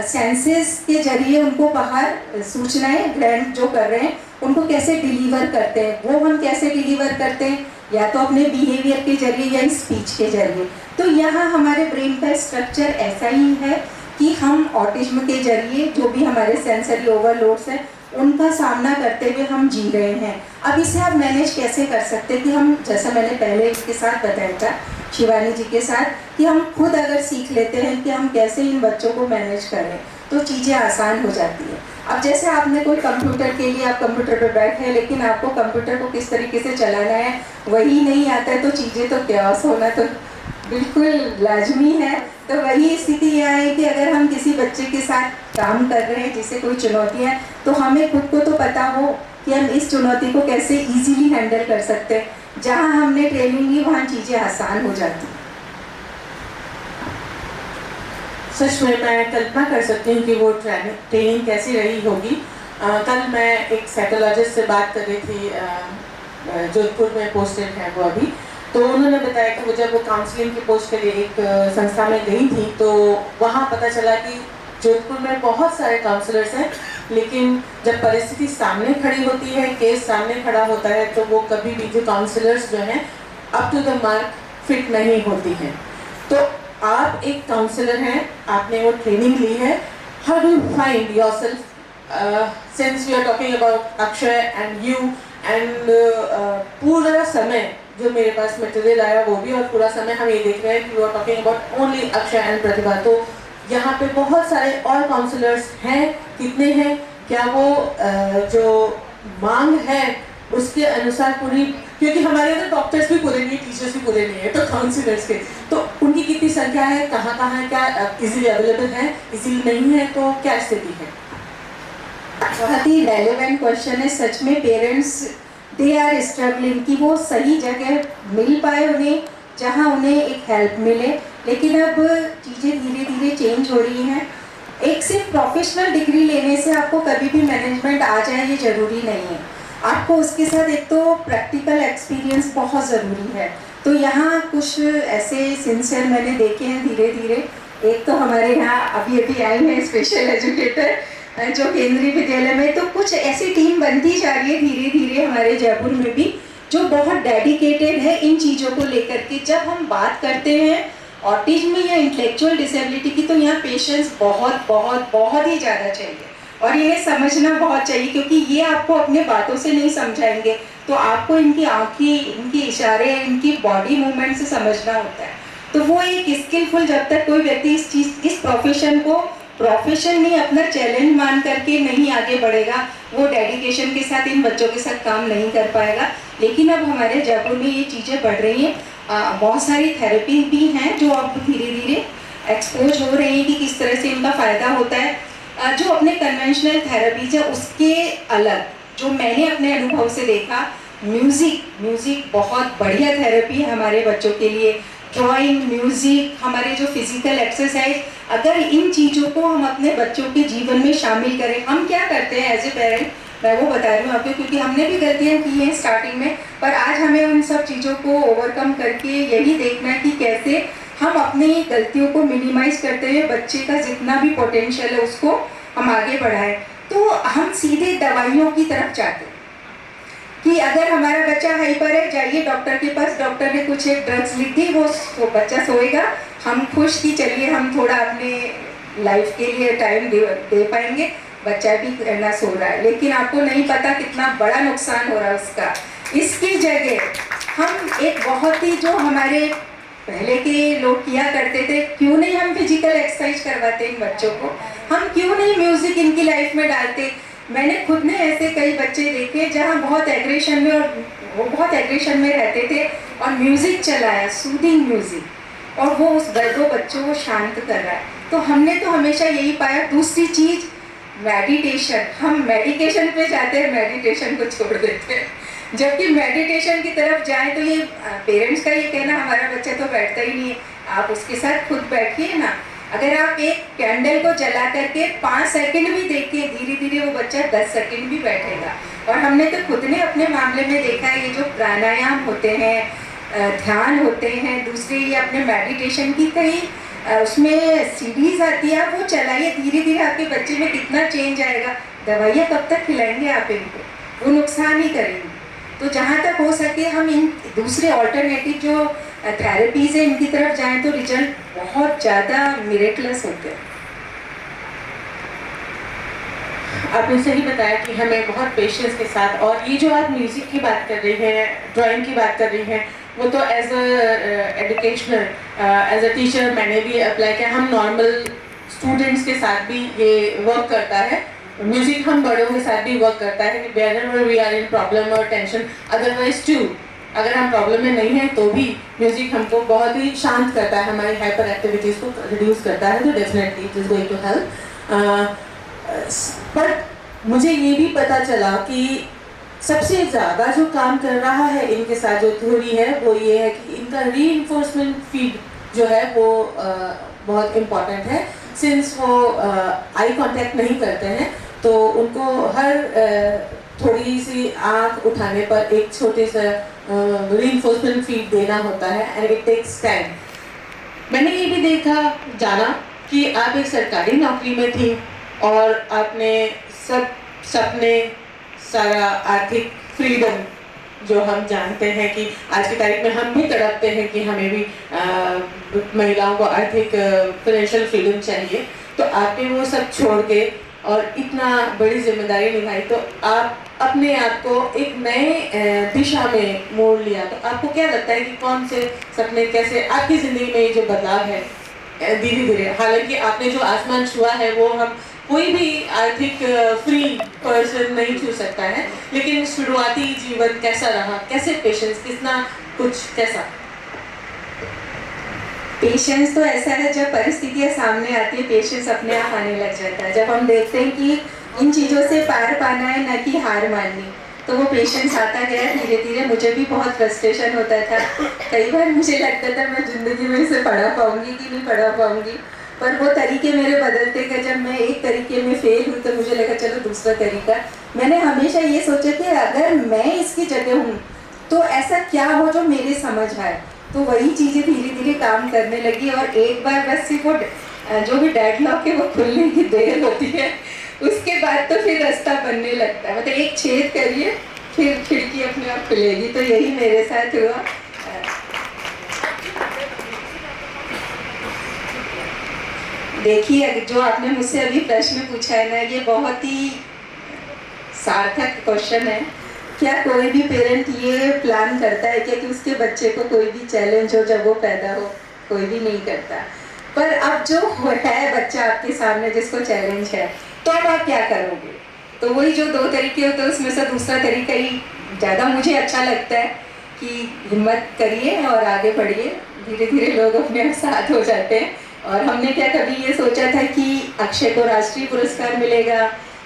सेंसेस के जरिए उनको बाहर सूचनाएं ग्रहण जो कर रहे हैं उनको कैसे डिलीवर करते हैं, वो हम कैसे डिलीवर करते हैं, या तो अपने बिहेवियर के जरिए या स्पीच के जरिए। तो यहाँ हमारे ब्रेन का स्ट्रक्चर ऐसा ही है कि हम ऑटिज्म के जरिए जो भी हमारे सेंसरी ओवरलोड्स हैं उनका सामना करते हुए हम जी रहे हैं। अब इसे आप मैनेज कैसे कर सकते हैं कि हम, जैसा मैंने पहले इसके साथ बताया था शिवानी जी के साथ, कि हम खुद अगर सीख लेते हैं कि हम कैसे इन बच्चों को मैनेज करें तो चीज़ें आसान हो जाती हैं। अब जैसे आपने कोई कंप्यूटर के लिए, आप कंप्यूटर पर बैठे हैं लेकिन आपको कंप्यूटर को किस तरीके से चलाना है वही नहीं आता है, तो चीज़ें तो कैओस होना तो बिल्कुल लाजमी है। तो वही स्थिति यह है कि अगर हम किसी बच्चे के साथ काम कर रहे हैं जिसे कोई चुनौती है, तो हमें खुद को तो पता हो कि हम इस चुनौती को कैसे इजीली हैंडल कर सकते हैं। जहाँ हमने ट्रेनिंग ली वहाँ चीज़ें आसान हो जाती हैं। सच में मैं कल्पना कर सकती हूँ कि वो ट्रेनिंग कैसी रही होगी। कल मैं एक साइकोलॉजिस्ट से बात कर रही थी, जोधपुर में पोस्टेड है वो अभी, तो उन्होंने बताया कि वो जब वो काउंसलिंग की पोस्ट के लिए एक संस्था में गई थी तो वहाँ पता चला कि जोधपुर में बहुत सारे काउंसलर्स हैं, लेकिन जब परिस्थिति सामने खड़ी होती है, केस सामने खड़ा होता है, तो वो कभी भी जो काउंसलर्स जो हैं up to the mark fit नहीं होती हैं। तो आप एक काउंसलर हैं, आपने वो ट्रेनिंग ली है, how do you find yourself since we are talking about Akshay and you and पूरा समय जो मेरे पास मटेरियल आया वो भी, और पूरा समय हम ये देख रहे हैं कि we are talking about only Akshay and Pratibha, तो यहाँ पे बहुत सारे और काउंसलर्स हैं, कितने हैं, क्या वो जो मांग है उसके अनुसार पूरी, क्योंकि हमारे यहाँ तो डॉक्टर्स भी पूरे नहीं, टीचर्स भी पूरे नहीं है, तो काउंसलर्स के, तो उनकी कितनी संख्या है, कहाँ कहाँ है, क्या इजीली अवेलेबल है, इजीली नहीं है, तो क्या स्थिति है? बहुत ही रेलेवेंट क्वेश्चन है। सच में पेरेंट्स दे आर स्ट्रगलिंग कि वो सही जगह मिल पाए उन्हें जहाँ उन्हें एक हेल्प मिले, लेकिन अब चीज़ें धीरे धीरे चेंज हो रही हैं। एक सिर्फ प्रोफेशनल डिग्री लेने से आपको कभी भी मैनेजमेंट आ जाए ये ज़रूरी नहीं है। आपको उसके साथ एक तो प्रैक्टिकल एक्सपीरियंस बहुत ज़रूरी है। तो यहाँ कुछ ऐसे सिंसियर मैंने देखे हैं धीरे धीरे। एक तो हमारे यहाँ अभी अभी आई हैं स्पेशल एजुकेटर जो केंद्रीय विद्यालय में, तो कुछ ऐसी टीम बनती जा रही है धीरे धीरे हमारे जयपुर में भी, जो बहुत डेडिकेटेड है इन चीज़ों को लेकर के। जब हम बात करते हैं ऑटिज्म या इंटेलेक्चुअल डिसेबिलिटी की, तो यहाँ पेशेंस बहुत बहुत बहुत ही ज़्यादा चाहिए और इन्हें समझना बहुत चाहिए, क्योंकि ये आपको अपने बातों से नहीं समझाएंगे, तो आपको इनकी आँखें, इनके इशारे, इनकी बॉडी मूवमेंट से समझना होता है। तो वो एक स्किलफुल, जब तक कोई व्यक्ति इस प्रोफेशन को प्रोफेशन नहीं अपना चैलेंज मान करके नहीं आगे बढ़ेगा, वो डेडिकेशन के साथ इन बच्चों के साथ काम नहीं कर पाएगा। लेकिन अब हमारे जयपुर में ये चीज़ें बढ़ रही हैं, बहुत सारी थेरेपी भी हैं जो अब धीरे धीरे एक्सपोज हो रही हैं कि किस तरह से इनका फ़ायदा होता है। जो अपने कन्वेंशनल थेरेपीज है उसके अलग, जो मैंने अपने अनुभव से देखा, म्यूज़िक बहुत बढ़िया थेरेपी है हमारे बच्चों के लिए। ड्राइंग, म्यूज़िक, हमारे जो फिजिकल एक्सरसाइज, अगर इन चीज़ों को हम अपने बच्चों के जीवन में शामिल करें। हम क्या करते हैं एज ए पेरेंट, मैं वो बता रही हूँ आपको, क्योंकि हमने भी गलतियाँ की हैं स्टार्टिंग में, पर आज हमें उन सब चीज़ों को ओवरकम करके यही देखना है कि कैसे हम अपनी गलतियों को मिनिमाइज़ करते हुए बच्चे का जितना भी पोटेंशियल है उसको हम आगे बढ़ाएं। तो हम सीधे दवाइयों की तरफ जाते हैं कि अगर हमारा बच्चा हाइपर है, जाइए डॉक्टर के पास, डॉक्टर ने कुछ एक ड्रग्स लिख दी, वो बच्चा सोएगा, हम खुश कि चलिए हम थोड़ा अपने लाइफ के लिए टाइम दे पाएंगे, बच्चा भी ना सो रहा है, लेकिन आपको नहीं पता कितना बड़ा नुकसान हो रहा है उसका। इसकी जगह हम एक बहुत ही, जो हमारे पहले के लोग किया करते थे, क्यों नहीं हम फिजिकल एक्सरसाइज करवाते इन बच्चों को, हम क्यों नहीं म्यूज़िक इनकी लाइफ में डालते। मैंने खुद ने ऐसे कई बच्चे देखे जहाँ बहुत एग्रेशन में, और वो बहुत एग्रेशन में रहते थे और म्यूज़िक चलाया, सूदिंग म्यूज़िक, और वो उस दो बच्चों को शांत कर रहा है। तो हमने तो हमेशा यही पाया। दूसरी चीज़ मेडिटेशन, हम मेडिकेशन पे जाते हैं, मेडिटेशन को छोड़ देते हैं, जबकि मेडिटेशन की तरफ जाएं तो ये पेरेंट्स का ये कहना हमारा बच्चा तो बैठता ही नहीं है, आप उसके साथ खुद बैठिए ना। अगर आप एक कैंडल को जला करके 5 सेकंड भी देखिए, धीरे धीरे वो बच्चा 10 सेकंड भी बैठेगा। और हमने तो खुद ने अपने मामले में देखा है, ये जो प्राणायाम होते हैं, ध्यान होते हैं, दूसरे ये अपने मेडिटेशन की कई उसमें सीरीज आती है, आप वो चलाइए, धीरे धीरे आपके बच्चे में कितना चेंज आएगा। दवाइयाँ कब तक खिलाएंगे आप इनको, वो नुकसान ही करेंगी। तो जहाँ तक हो सके हम इन दूसरे ऑल्टरनेटिव जो थेरेपीज़ है इनकी तरफ जाएं तो रिजल्ट बहुत ज़्यादा मिरेकलस होते हैं। आपने सही बताया कि हमें बहुत पेशेंस के साथ, और ये जो आप म्यूज़िक की बात कर रही हैं, ड्राइंग की बात कर रही हैं, वो तो as a educational, as a teacher मैंने भी अप्लाई किया। हम नॉर्मल स्टूडेंट्स के साथ भी ये वर्क करता है। म्यूज़िक हम बड़ों के साथ भी वर्क करता है कि whenever we are in problem और टेंशन, अदरवाइज टू अगर हम प्रॉब्लम में नहीं हैं तो भी म्यूज़िक हमको बहुत ही शांत करता है, हमारी हाइपर एक्टिविटीज़ को रिड्यूस करता है, तो definitely it is going to help. पर मुझे ये भी पता चला कि सबसे ज़्यादा जो काम कर रहा है इनके साथ जो थ्योरी है वो ये है कि इनका रीइंफोर्समेंट फीड जो है वो बहुत इम्पॉर्टेंट है। सिंस वो आई कांटेक्ट नहीं करते हैं तो उनको हर थोड़ी सी आँख उठाने पर एक छोटे सा रीइंफोर्समेंट फीड देना होता है, एंड इट टेक्स टाइम। मैंने ये भी देखा जाना कि आप एक सरकारी नौकरी में थी और आपने सब सपने, सारा आर्थिक फ्रीडम जो हम जानते हैं कि आज की तारीख में हम भी तड़पते हैं कि हमें भी महिलाओं को आर्थिक फाइनेंशियल फ्रीडम चाहिए, तो आपने वो सब छोड़ के और इतना बड़ी जिम्मेदारी निभाई, तो आप अपने आप को एक नए दिशा में मोड़ लिया। तो आपको क्या लगता है कि कौन से सपने, कैसे आपकी ज़िंदगी में ये जो बदलाव है धीरे धीरे, हालांकि आपने जो आसमान छुआ है वो हम कोई भी आर्थिक फ्री पर्सन नहीं छू सकता है, लेकिन शुरुआती जीवन कैसा रहा, कैसे पेशेंस, कितना कुछ कैसा? पेशेंस तो ऐसा है, जब परिस्थितियाँ सामने आती है पेशेंस अपने आप आने लग जाता है। जब हम देखते हैं कि इन चीज़ों से पार पाना है, न कि हार माननी, तो वो पेशेंस आता गया धीरे धीरे। मुझे भी बहुत फ्रस्ट्रेशन होता था, कई बार मुझे लगता था मैं ज़िंदगी में इसे पढ़ा पाऊँगी कि नहीं पढ़ा पाऊँगी, पर वो तरीके मेरे बदलते गए। जब मैं एक तरीके में फेल हुई तो मुझे लगा चलो दूसरा तरीका। मैंने हमेशा ये सोचा कि अगर मैं इसकी जगह हूँ तो ऐसा क्या हो जो मेरे समझ आए, तो वही चीज़ें धीरे धीरे काम करने लगी। और एक बार बस सिर्फ वो जो भी डेडलॉक है वो खुलने की देर होती है, उसके बाद तो फिर रास्ता बनने लगता है। मतलब एक छेद करिए फिर खिड़की अपने आप खुलेगी, तो यही मेरे साथ हुआ। देखिए, जो आपने मुझसे अभी प्रश्न पूछा है ना, ये बहुत ही सार्थक क्वेश्चन है। क्या कोई भी पेरेंट ये प्लान करता है कि उसके बच्चे को कोई भी चैलेंज हो जब वो पैदा हो? कोई भी नहीं करता। पर अब जो है बच्चा आपके सामने जिसको चैलेंज है, तो अब आप क्या करोगे? तो वही जो दो तरीके होते हैं उसमें से दूसरा तरीका ही ज़्यादा मुझे अच्छा लगता है कि हिम्मत करिए और आगे बढ़िए, धीरे धीरे लोग अपने साथ हो जाते हैं। और हमने क्या कभी ये सोचा था कि अक्षय को राष्ट्रीय पुरस्कार मिलेगा,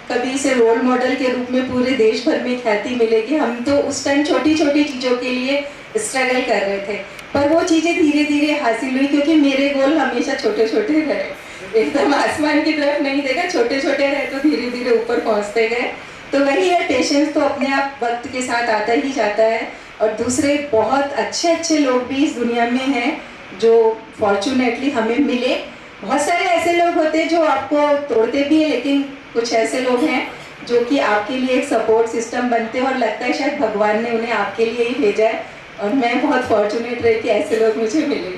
कभी इसे रोल मॉडल के रूप में पूरे देश भर में ख्याति मिलेगी। हम तो उस टाइम छोटी छोटी चीज़ों के लिए स्ट्रगल कर रहे थे, पर वो चीज़ें धीरे धीरे हासिल हुई, क्योंकि मेरे गोल हमेशा छोटे छोटे रहे, एकदम आसमान की तरफ नहीं देखा, छोटे छोटे रहे तो धीरे धीरे ऊपर पहुँचते गए। तो वही है, पेशेंस तो अपने आप वक्त के साथ आता ही जाता है। और दूसरे बहुत अच्छे अच्छे लोग भी इस दुनिया में हैं जो फॉर्चुनेटली हमें मिले। बहुत सारे ऐसे लोग होते हैं जो आपको तोड़ते भी हैं, लेकिन कुछ ऐसे लोग हैं जो कि आपके लिए एक सपोर्ट सिस्टम बनते हैं, और लगता है शायद भगवान ने उन्हें आपके लिए ही भेजा है। और मैं बहुत फॉर्चुनेट रही कि ऐसे लोग मुझे मिले।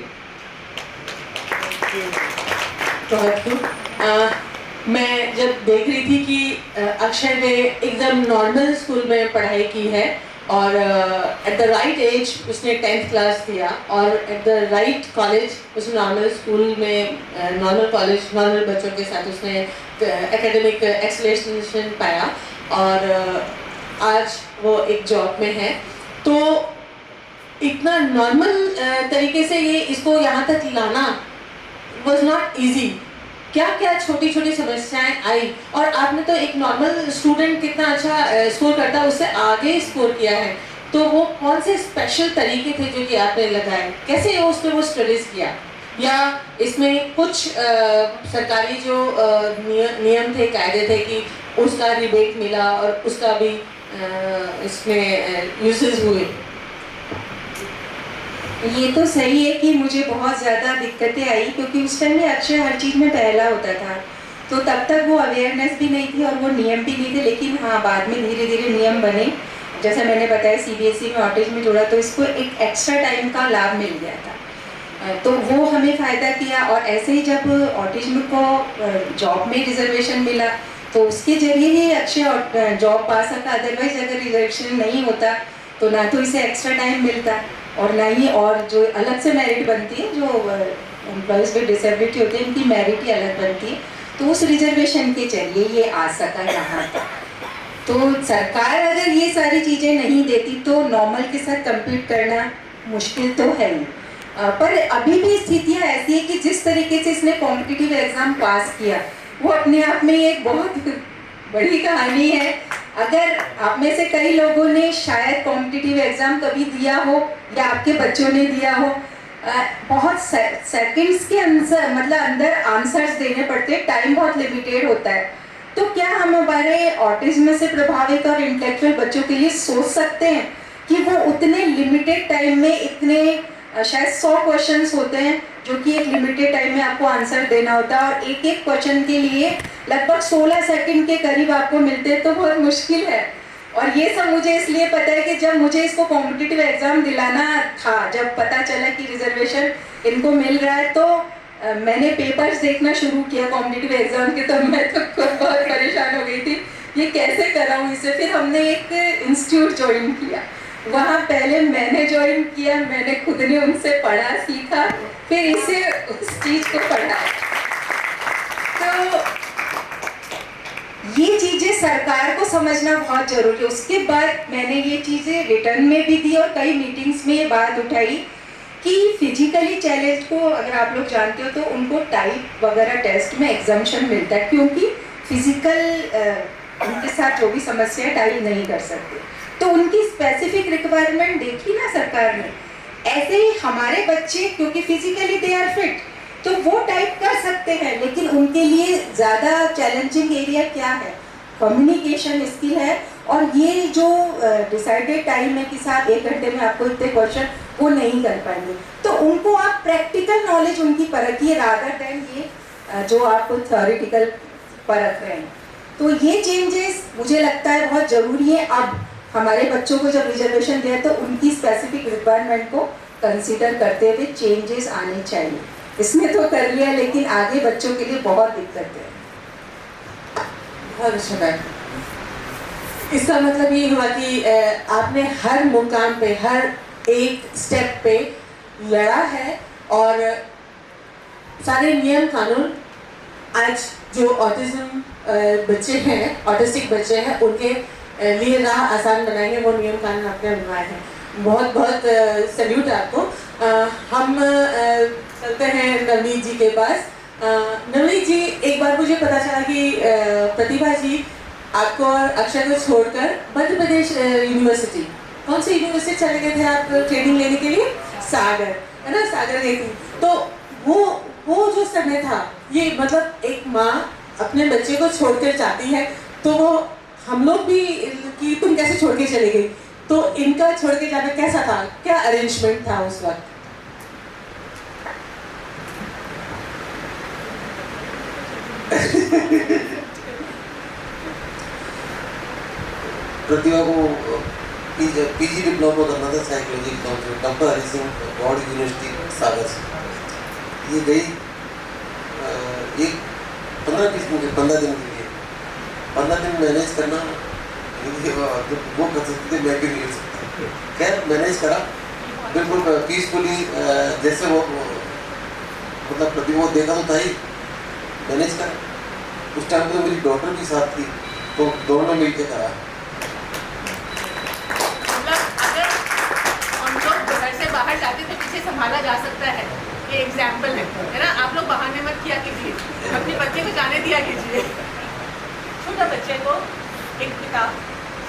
बहुत खूब। मैं जब देख रही थी कि अक्षय ने एकदम नॉर्मल स्कूल में पढ़ाई की है और एट द राइट एज उसने 10th क्लास किया, और एट द राइट कॉलेज उसने नॉर्मल स्कूल में नॉर्मल कॉलेज नॉर्मल बच्चों के साथ उसने एकेडमिक एक्सलेशन पाया, और आज वो एक जॉब में है। तो इतना नॉर्मल तरीके से ये इसको यहाँ तक लाना वॉज नॉट ईजी। क्या क्या छोटी छोटी समस्याएं आई, और आपने तो एक नॉर्मल स्टूडेंट कितना अच्छा स्कोर करता है उससे आगे स्कोर किया है, तो वो कौन से स्पेशल तरीके थे जो कि आपने लगाए, कैसे उसने वो स्टडीज़ किया, या इसमें कुछ सरकारी जो नियम थे, कायदे थे कि उसका रिबेट मिला और उसका भी इसमें यूजेस हुए? ये तो सही है कि मुझे बहुत ज़्यादा दिक्कतें आई, क्योंकि उस टाइम में अक्षय हर चीज़ में पहला होता था, तो तब तक वो अवेयरनेस भी नहीं थी और वो नियम भी नहीं थे। लेकिन हाँ, बाद में धीरे धीरे नियम बने, जैसे मैंने बताया CBSE में ऑटिज्म में जोड़ा तो इसको एक एक्स्ट्रा टाइम का लाभ मिल गया था, तो वो हमें फ़ायदा किया। और ऐसे ही जब ऑटिज्म को जॉब में रिजर्वेशन मिला तो उसके जरिए ही अक्षय जॉब पा सका। अदरवाइज अगर रिजर्वेशन नहीं होता तो ना तो इसे एक्स्ट्रा टाइम मिलता और ना ही और जो अलग से मेरिट बनती है, जो एम्प्लॉयज़ विद डिसेबिलिटी होते हैं इनकी मेरिट ही अलग बनती है, तो उस रिजर्वेशन के जरिए ये आ सका यहाँ तक। तो सरकार अगर ये सारी चीज़ें नहीं देती तो नॉर्मल के साथ compete करना मुश्किल तो है ही। पर अभी भी स्थितियाँ ऐसी है कि जिस तरीके से इसने कॉम्पिटिटिव एग्ज़ाम पास किया वो अपने आप में एक बहुत बड़ी कहानी है। अगर आप में से कई लोगों ने शायद कॉम्पिटिटिव एग्ज़ाम कभी दिया हो या आपके बच्चों ने दिया हो, बहुत सेकंड्स के अंदर आंसर्स देने पड़ते हैं, टाइम बहुत लिमिटेड होता है। तो क्या हम हमारे ऑटिज्म से प्रभावित और इंटेलेक्चुअल बच्चों के लिए सोच सकते हैं कि वो उतने लिमिटेड टाइम में इतने शायद 100 क्वेश्चंस होते हैं जो कि एक लिमिटेड टाइम में आपको आंसर देना होता है और एक एक क्वेश्चन के लिए लगभग 16 सेकंड के करीब आपको मिलते हैं, तो बहुत मुश्किल है। और ये सब मुझे इसलिए पता है कि जब मुझे इसको कॉम्पिटिटिव एग्ज़ाम दिलाना था, जब पता चला कि रिजर्वेशन इनको मिल रहा है, तो मैंने पेपर्स देखना शुरू किया कॉम्पिटिटिव एग्ज़ाम के, तो मैं तो खुद बहुत परेशान हो गई थी ये कैसे कराऊँ इसे। फिर हमने एक इंस्टीट्यूट ज्वाइन किया, वहाँ पहले मैंने ज्वाइन किया, मैंने खुद ने उनसे पढ़ा सीखा, फिर इसे उस चीज़ को पढ़ा। तो ये चीज़ें सरकार को समझना बहुत ज़रूरी है। उसके बाद मैंने ये चीज़ें रिटर्न में भी दी और कई मीटिंग्स में ये बात उठाई कि फिजिकली चैलेंज को अगर आप लोग जानते हो तो उनको टाइप वगैरह टेस्ट में एग्जाम्शन मिलता है, क्योंकि फिजिकल उनके साथ जो भी समस्या है टाइप नहीं कर सकते, तो उनकी स्पेसिफिक रिक्वायरमेंट देखी ना सरकार ने। ऐसे ही हमारे बच्चे क्योंकि फिजिकली दे आर फिट तो वो टाइप कर सकते हैं, लेकिन उनके लिए ज़्यादा चैलेंजिंग एरिया क्या है, कम्युनिकेशन स्किल है। और ये जो डिसाइडेड टाइम है कि साहब 1 घंटे में आपको इतने क्वेश्चन, वो नहीं कर पाएंगे, तो उनको आप प्रैक्टिकल नॉलेज उनकी परखिए रादर देन ये जो आप थ्योरेटिकल परख रहे हैं। तो ये चेंजेस मुझे लगता है बहुत ज़रूरी है। अब हमारे बच्चों को जब रिजर्वेशन दिया तो उनकी स्पेसिफिक रिक्वायरमेंट को कंसीडर करते हुए चेंजेस आने चाहिए। इसमें तो कर लिया, लेकिन आगे बच्चों के लिए बहुत दिक्कत है। बहुत अच्छा मैम, इसका मतलब ये हुआ कि आपने हर मुकाम पे, हर एक स्टेप पे लड़ा है और सारे नियम कानून आज जो ऑटिज्म बच्चे हैं, ऑटिस्टिक बच्चे हैं, उनके लिए राह आसान बनाएंगे, वो नियम कानून आपने बनवाए हैं। बहुत बहुत सैल्यूट आपको। हम चलते हैं नवनीत जी के पास। नवनीत जी, एक बार मुझे पता चला कि प्रतिभा जी आपको और अक्षय को छोड़कर मध्य प्रदेश यूनिवर्सिटी, कौन सी यूनिवर्सिटी चले गए थे आप ट्रेनिंग लेने के लिए? सागर, है ना, सागर गई थी। तो वो जो समय था, ये मतलब एक माँ अपने बच्चे को छोड़कर जाती है, तो वो हम लोग भी कि तुम कैसे छोड़ के चले गई, तो इनका छोड़ के जाना कैसा था, क्या अरेंजमेंट था उस वक्त? प्रतिभा को पीजी डिप्लोमा करना था psychology council, doctor Hari Singh Gour university Sagar से। ये गई एक 15 दिन के लिए 15 दिन मैनेज करना तो वो कर सकते थे, मैं भी नहीं कर सकता। खैर मैनेज करा बिल्कुल पीसफुली, जैसे वो मतलब प्रतिभा देखा तो था ही, मैनेज करा। उस टाइम तो मेरी डॉटर भी साथ थी, तो दोनों मिल के करा। बाहर जाते थे पीछे संभाला जा सकता है, ये एग्जाम्पल है ना। आप लोग बहाने मत किया कीजिए, अपने बच्चे को जाने दिया कीजिए। छोटा बच्चे को एक पिता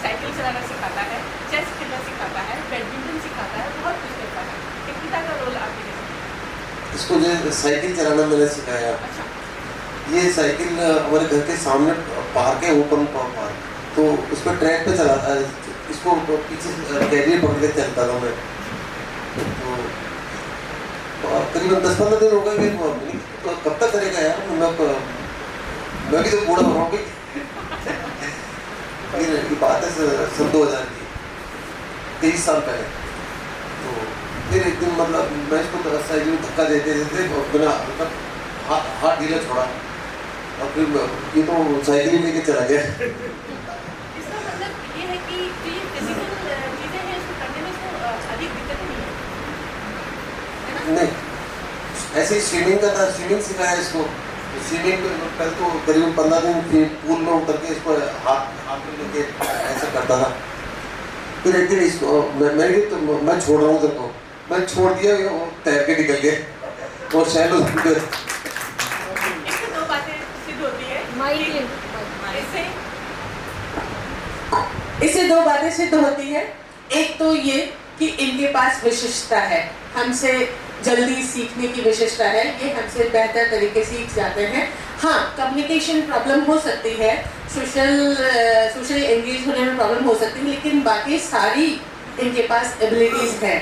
साइकिल चलाना सिखाता है, चेस खेलना सिखाता है, बैडमिंटन सिखाता है, बहुत कुछ करता है। एक पिता का रोल आपके लिए? इसको जो साइकिल चलाना मैंने सिखाया। अच्छा। ये साइकिल हमारे घर के सामने पार्क है, ओपन पार्क, तो उस पर ट्रैक पे चला, इसको पीछे कैरियर पकड़ के चलता था मैं। तो करीबन 10-15 दिन हो गए कि तो कब तक करेगा यार, मैं भी तो बूढ़ा हो रहा हूँ। ये बात है सन 2000 की, 23 साल पहले। तो फिर एक दिन मतलब मैं इसको साइकिल में धक्का देते बिना मतलब हाथ ढीला छोड़ा और फिर ये तो साइकिल लेके चला गया। इसका मतलब ये है कि जो ये फिजिकल चीजें हैं इसको करने में इसको अधिक दिक्कत नहीं है, है ना? नहीं, ऐसे ही स्विमिंग का था, स्विमिंग सिखाया इसको। स्विमिंग पहले तो करीबन 15 दिन फिर पूल में उतर के इसको हाथ में लेके ऐसा करता था। फिर एक दिन इसको मैं छोड़ रहा हूँ तेरे को, मैं छोड़ दिया, वो तैर के निकल गए और शहर इससे दो बातें सिद्ध होती है। इससे दो बातें सिद्ध होती है। एक तो ये कि इनके पास विशिष्टता है, हमसे जल्दी सीखने की विशेषता है, ये हमसे बेहतर तरीके से सीख जाते हैं। हाँ, कम्युनिकेशन प्रॉब्लम हो सकती है, सोशल एंगेज होने में प्रॉब्लम हो सकती है, लेकिन बाकी सारी इनके पास एबिलिटीज़ हैं।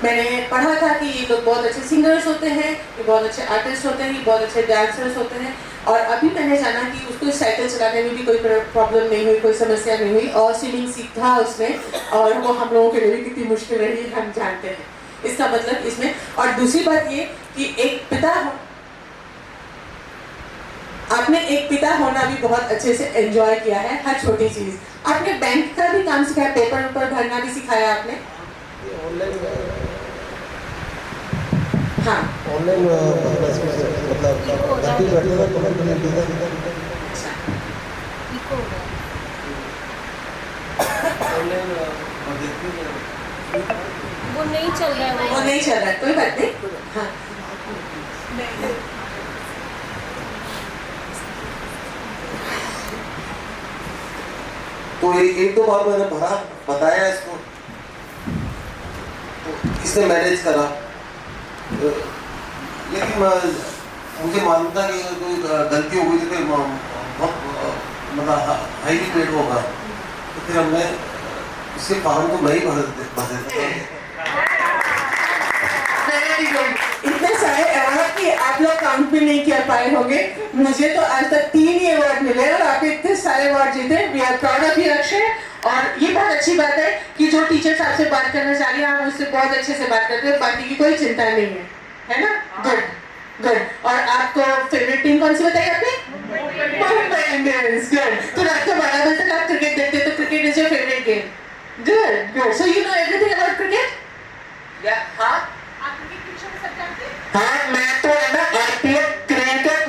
मैंने पढ़ा था कि ये लोग बहुत अच्छे सिंगर्स होते हैं, ये बहुत अच्छे आर्टिस्ट होते हैं, ये बहुत अच्छे डांसर्स होते हैं। और अभी मैंने जाना कि उसको साइकिल चलाने में भी कोई प्रॉब्लम नहीं हुई, कोई समस्या नहीं हुई, और स्विमिंग सीखा उसने, और वो हम लोगों के लिए भी कितनी मुश्किल रही हम जानते हैं। इसका मतलब इसमें, और दूसरी बात ये कि आपने एक पिता होना भी बहुत अच्छे से एंजॉय किया है, हर छोटी चीज़। आपने बैंक का भी काम सिखाया, पेपर भरना भी सिखाया आपने? हाँ, ऑनलाइन मतलब भर्ती करते हैं वो नहीं चल रहा है, वो नहीं चल रहा है, कोई बात नहीं। हाँ, तो एक दो बार मैंने भरा, बताया इसको, तो इसने मैनेज करा। लेकिन मुझे मालूम था कि कोई गलती हो गई थी, बहुत मतलब हाईली पेड होगा, तो फिर हमने इसके फॉर्म को मैं ही भर देता। इतने सारे अवार्ड कि आप लोग काउंट भी नहीं कर पाए होंगे। मुझे तो आज तक 3 ही अवार्ड मिले और आप इतने सारे अवार्ड जीते। We are proud of you Akshay. और ये बहुत अच्छी बात है कि जो टीचर्स आपसे बात करना चाह रही हैं, आप उससे बहुत अच्छे से बात करते हैं, बाकी की कोई चिंता नहीं है ना? Good good. और आपको फेवरेट टीम कौन सी बताई आपने? मुंबई इंडियंस। गुड। तो रात को 12 बजे तक आप क्रिकेट देखते हैं, तो cricket is your favourite game? Good good. So you know everything about cricket? या हाँ, हाँ, मैं तो है ना आईपीएल क्रिकेट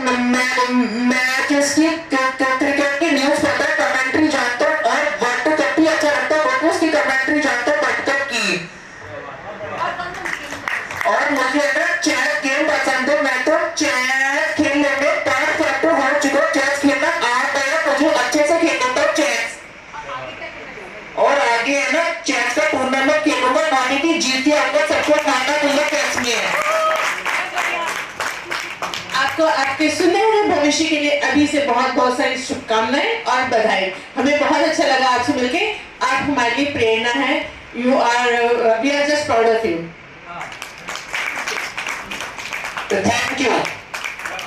मैचेस की क्रिकेट की न्यूज़ पता है, कमेंट्री जानता हूँ, और वर्ल्ड कप भी अच्छा लगता है, वर्ल्ड कप की कमेंट्री जानता हूँ, वर्ल्ड कप की। और मुझे है ना चेस गेम पसंद है, मैं तो चेस खेलने में 5 चैप्टर हो चुका, चेस खेलना आ गया, मुझे अच्छे से खेलता हूँ चेस। और आगे है ना चेस का टूर्नामेंट खेलूंगा, पानी की जीती आऊंगा, सबको खाना पीना चेस में है। आपको आपके सुनने वाले भविष्य के लिए अभी से बहुत बहुत सारी शुभकामनाएं और बधाई। हमें बहुत अच्छा लगा आपसे मिलके, आप हमारे लिए प्रेरणा है। We are just proud of you. Thank you.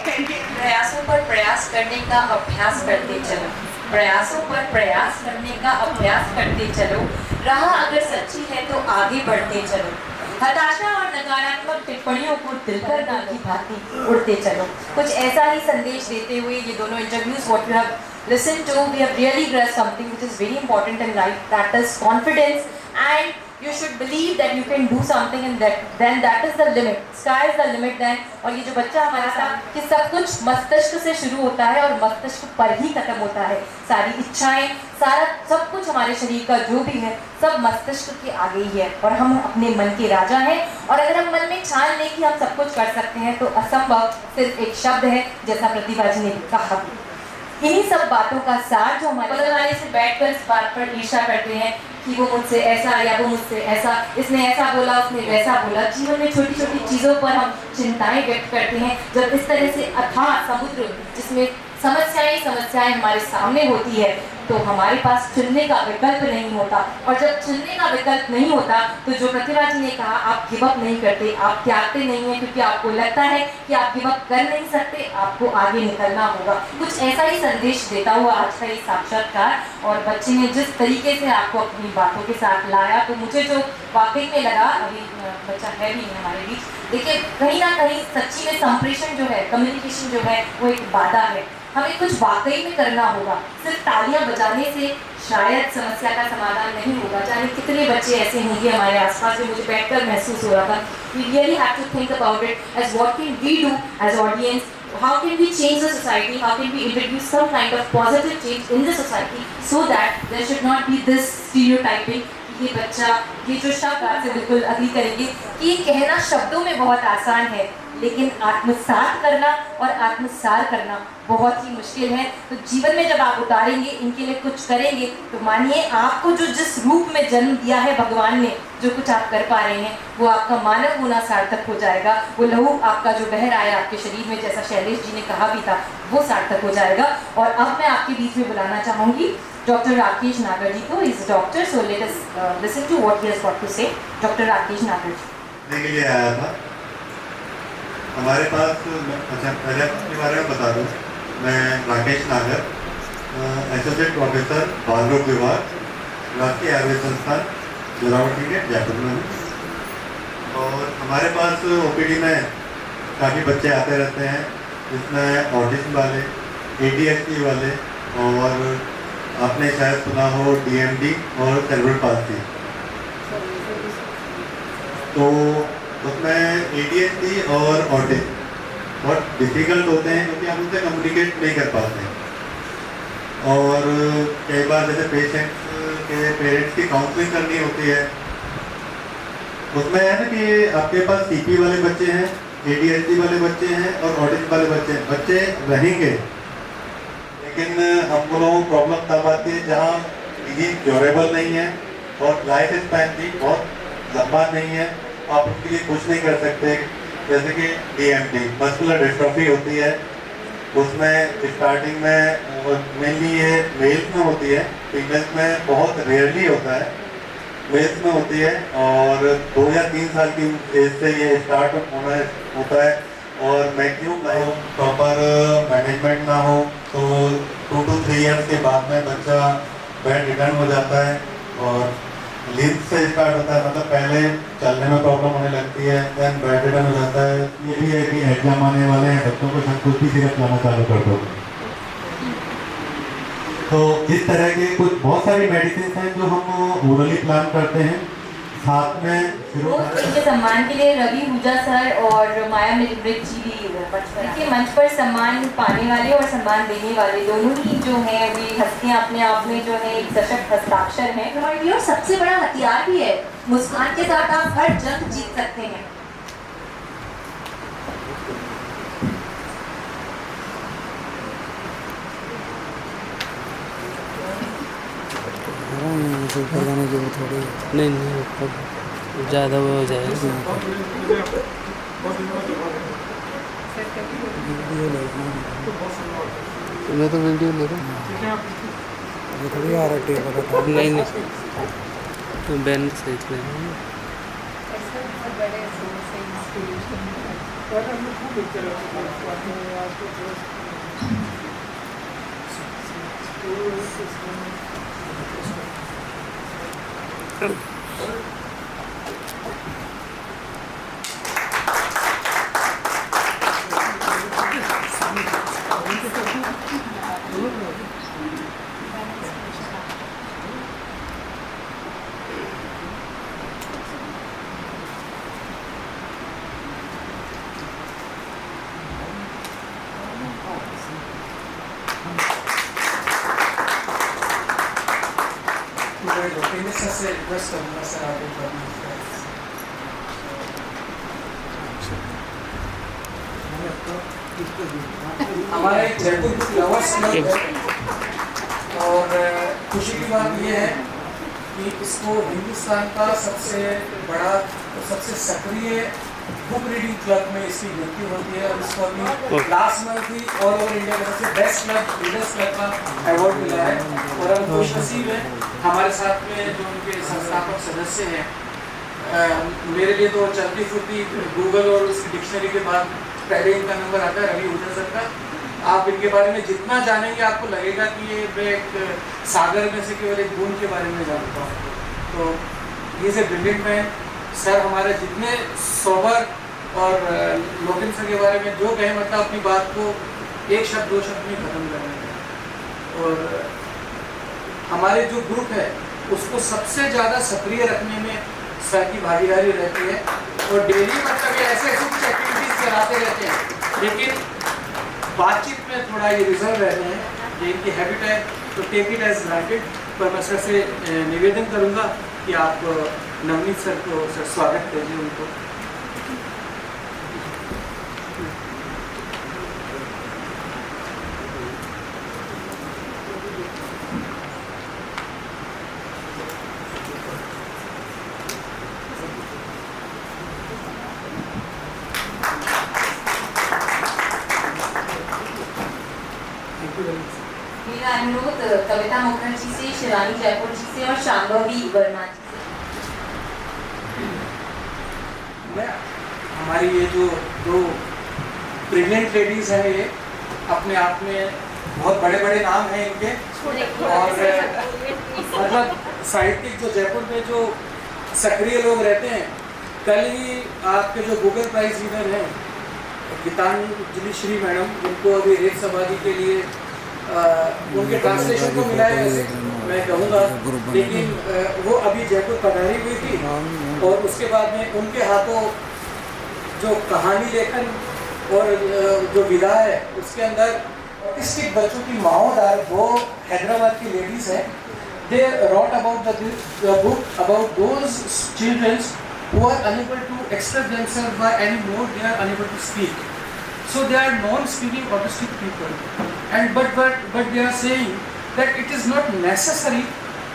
प्रयासों पर प्रयास करने का अभ्यास करते चलो, प्रयासों पर प्रयास करने का अभ्यास करते चलो, राह अगर सच्ची है तो आगे बढ़ते चलो, हताशा और नकारात्मक टिप्पणियों को दिल पर ना की भांति उड़ते चलो। कुछ ऐसा ही संदेश देते हुए ये दोनों interviews what we have listened to, we have really grasped something which is very important in life, that is confidence, and you should believe that you can do something, and then that is the limit, sky is the limit then। और ये जो बच्चा हमारा था कि सब कुछ मस्तिष्क से शुरू होता है और मस्तिष्क पर ही खत्म होता है, सारी इच्छाएं, सारा सब कुछ हमारे शरीर का जो भी है सब मस्तिष्क के आगे ही है, और हम अपने मन के राजा हैं। और अगर हम मन में ठान लें कि हम सब कुछ कर सकते हैं तो असंभव सिर्फ एक शब्द है, जैसा प्रतिभा जी ने कहा। इन्हीं सब बातों का सार जो हमारे से बैठकर इस बात पर ईर्ष्या करते हैं कि वो मुझसे ऐसा या वो मुझसे ऐसा, इसने ऐसा बोला, उसने वैसा बोला, जीवन में छोटी छोटी चीज़ों पर हम चिंताएं व्यक्त करते हैं। जब इस तरह से अथाह समुद्र जिसमें समस्याएं हमारे सामने होती है तो हमारे पास चुनने का विकल्प नहीं होता, और जब चुनने का विकल्प नहीं होता तो जो प्रतिभा जी ने कहा, आप गिव अप नहीं करते, आप त्यागते नहीं हैं, क्योंकि आपको लगता है कि आप गिव अप कर नहीं सकते, आपको आगे निकलना होगा। कुछ ऐसा ही संदेश देता हुआ आज का ये साक्षात्कार, और बच्चे ने जिस तरीके से आपको अपनी बातों के साथ लाया, तो मुझे जो वाकई में लगा, अभी बच्चा है भी नहीं हमारे बीच, देखिए कहीं ना कहीं सच्ची में संप्रेषण जो है, कम्युनिकेशन जो है, वो एक बाधा है। हमें कुछ वाकई में करना होगा। सिर्फ तालियां बजाने से शायद समस्या का समाधान नहीं होगा। जाने कितने बच्चे ऐसे होंगे हमारे आसपास जो मुझे बैठकर महसूस हो रहा था। We really have to think about it as what can we do as audience, how can we change the society, how can we introduce some kind of positive change in the society so that there should not be this stereotyping। ये बच्चा, ये जो शब्द आपसे बिल्कुल agree करेंगे कि ये कहना शब्दों में बहुत आसान है, लेकिन आत्मसात करना और आत्मसार करना बहुत ही मुश्किल है। तो जीवन में जब आप उतारेंगे, इनके लिए कुछ करेंगे, तो मानिए आपको जो जिस रूप में जन्म दिया है भगवान ने, जो कुछ आप कर पा रहे हैं, वो आपका मानव होना सार्थक हो जाएगा। वो लहू आपका जो बह रहा है आपके शरीर में, जैसा शैलेश जी ने कहा भी था, वो सार्थक हो जाएगा। और अब मैं आपके बीच में बुलाना चाहूँगी डॉक्टर राकेश नागर जी को। Is doctor, so let us listen to what he has got to say. Doctor Rakesh Nagar ji. के लिए आया था हमारे पास। अच्छा, पहले अपने बारे में बता दूँ, मैं राकेश नागर, एसोसिएट प्रोफेसर बाल रोग विभाग, राष्ट्रीय आयुर्वेद संस्थान जोरावटी के जयपुर में हूँ। और हमारे पास ओपीडी में काफ़ी बच्चे आते रहते हैं, जिसमें ऑटिज्म वाले, ADHD वाले, और आपने शायद सुना हो DMD और सेरेब्रल पाल्सी। तो उसमें ADHD और ऑटिज्म बहुत डिफिकल्ट होते हैं, क्योंकि हम उनसे कम्युनिकेट नहीं कर पाते। और कई बार जैसे पेशेंट्स के पेरेंट्स की काउंसलिंग करनी होती है, उसमें है ना कि आपके पास CP वाले बच्चे हैं, ADHD वाले बच्चे हैं और ऑटिज्म वाले बच्चे रहेंगे, लेकिन हम लोगों को प्रॉब्लम तब आती है जहाँ डिजीज क्योरेबल नहीं है और लाइफ स्पैन भी बहुत लंबा नहीं है, आप उनके लिए कुछ नहीं कर सकते। जैसे कि DMD मस्कुलर डिस्ट्रॉफी होती है, उसमें स्टार्टिंग में मेनली ये मेल्स में होती है, फीमेल्स में बहुत रेयरली होता है, मेल्स में होती है, और 2 या 3 साल की एज से ये स्टार्ट होता है। और मैक्सिमम प्रॉपर मैनेजमेंट ना हो तो 2 to 3 ईयर्स के बाद में बच्चा बेड रिटर्न हो जाता है, और लिम्फ से स्टार्ट होता है, मतलब पहले चलने में प्रॉब्लम होने लगती है, देन बेड रिटर्न हो जाता है। ये भी है कि एग्जाम आने वाले हैं, बच्चों को संतुष्टि सिरप लाना चालू कर दो। तो इस तरह के कुछ बहुत सारी मेडिसिन हैं जो हम ओरली प्लान करते हैं, साथ में इनके सम्मान के लिए रवि हुजा सर और माया मृत जी भी मंच पर सम्मान पाने वाले और सम्मान देने वाले दोनों ही जो हैं, वे हस्तियां अपने आप में जो है एक सशक्त हस्ताक्षर हैं हमारे लिए, और सबसे बड़ा हथियार भी है। मुस्कान के साथ आप हर जंग जीत सकते हैं। ऊपर जाने की जरूरत थोड़ी नहीं ऊपर ज़्यादा वो हो जाएगा। मैं तो वीडियो ले रहा हूँ, ये थोड़ी आ रहा टेबल नहीं तो बैन से रिक्वेस्ट करूँगा सर आपको हमारे जयपुर फ्लावर्स क्लब है, और खुशी की बात यह है कि इसको हिंदुस्तान का सबसे बड़ा और सबसे सक्रिय बुक रीडिंग क्लब में इसकी गिनती होती है और इसको अभी लास्ट मंथ ही ऑल ओवर इंडिया की तरफ से बेस्ट क्लब लीडर्स क्लब का अवार्ड मिला है। और हम खुशनसीब हैं, हमारे साथ में जो उनके संस्थापक सदस्य हैं, मेरे लिए तो चलती फिरती गूगल और उसकी डिक्शनरी के बाद पहले इनका नंबर आता है, रवि हुड्डा सर का। आप इनके बारे में जितना जानेंगे आपको लगेगा कि ये मैं एक सागर में से केवल एक बूंद के बारे में जानता हूँ। तो ये से ब्रिलियंट मैन सर हमारे जितने सोबर और लोगिन सर के बारे में जो कहें, मतलब अपनी बात को एक शब्द दो शब्द में ख़त्म करेंगे। और हमारे जो ग्रुप है उसको सबसे ज़्यादा सक्रिय रखने में सर की भागीदारी रहती है और डेली मतलब ऐसे कुछ एक्टिविटीज़ कराते रहते हैं, लेकिन बातचीत में थोड़ा ये रिजर्व रहते हैं, ये इनकी हैबिट है, तो टेक इट एज ग्रांटेड। पर मैं सर से निवेदन करूंगा कि आप नवनीत सर को सर स्वागत कीजिए उनको। मेरा अनुरोध कविता मुखर्जी से, शिवानी जयपुर जी से और शांभवी वर्मा जी से। हमारी ये जो दो ब्रिलियंट लेडीज हैं, ये अपने आप में बहुत बड़े बड़े नाम हैं इनके। और मतलब साहित्यिक जो जयपुर में जो सक्रिय लोग रहते हैं, कल ही आपके जो गूगल प्राइज विनर हैं गीतांजलि श्री मैडम, जिनको अभी रेत समाधि के लिए उनके ट्रांसलेशन को मिला है वैसे मैं कहूँगा, लेकिन वो अभी जयपुर पधारी हुई थी और उसके बाद में उनके हाथों जो कहानी लेखन और जो विधा है उसके अंदर ऑटिस्टिक बच्चों की माओदार वो हैदराबाद की लेडीज़ है। They wrote about the book about those childrens who are unable to express themselves by any mode, they are unable to speak. So they are non-speaking autistic people, and but they are saying that it is not necessary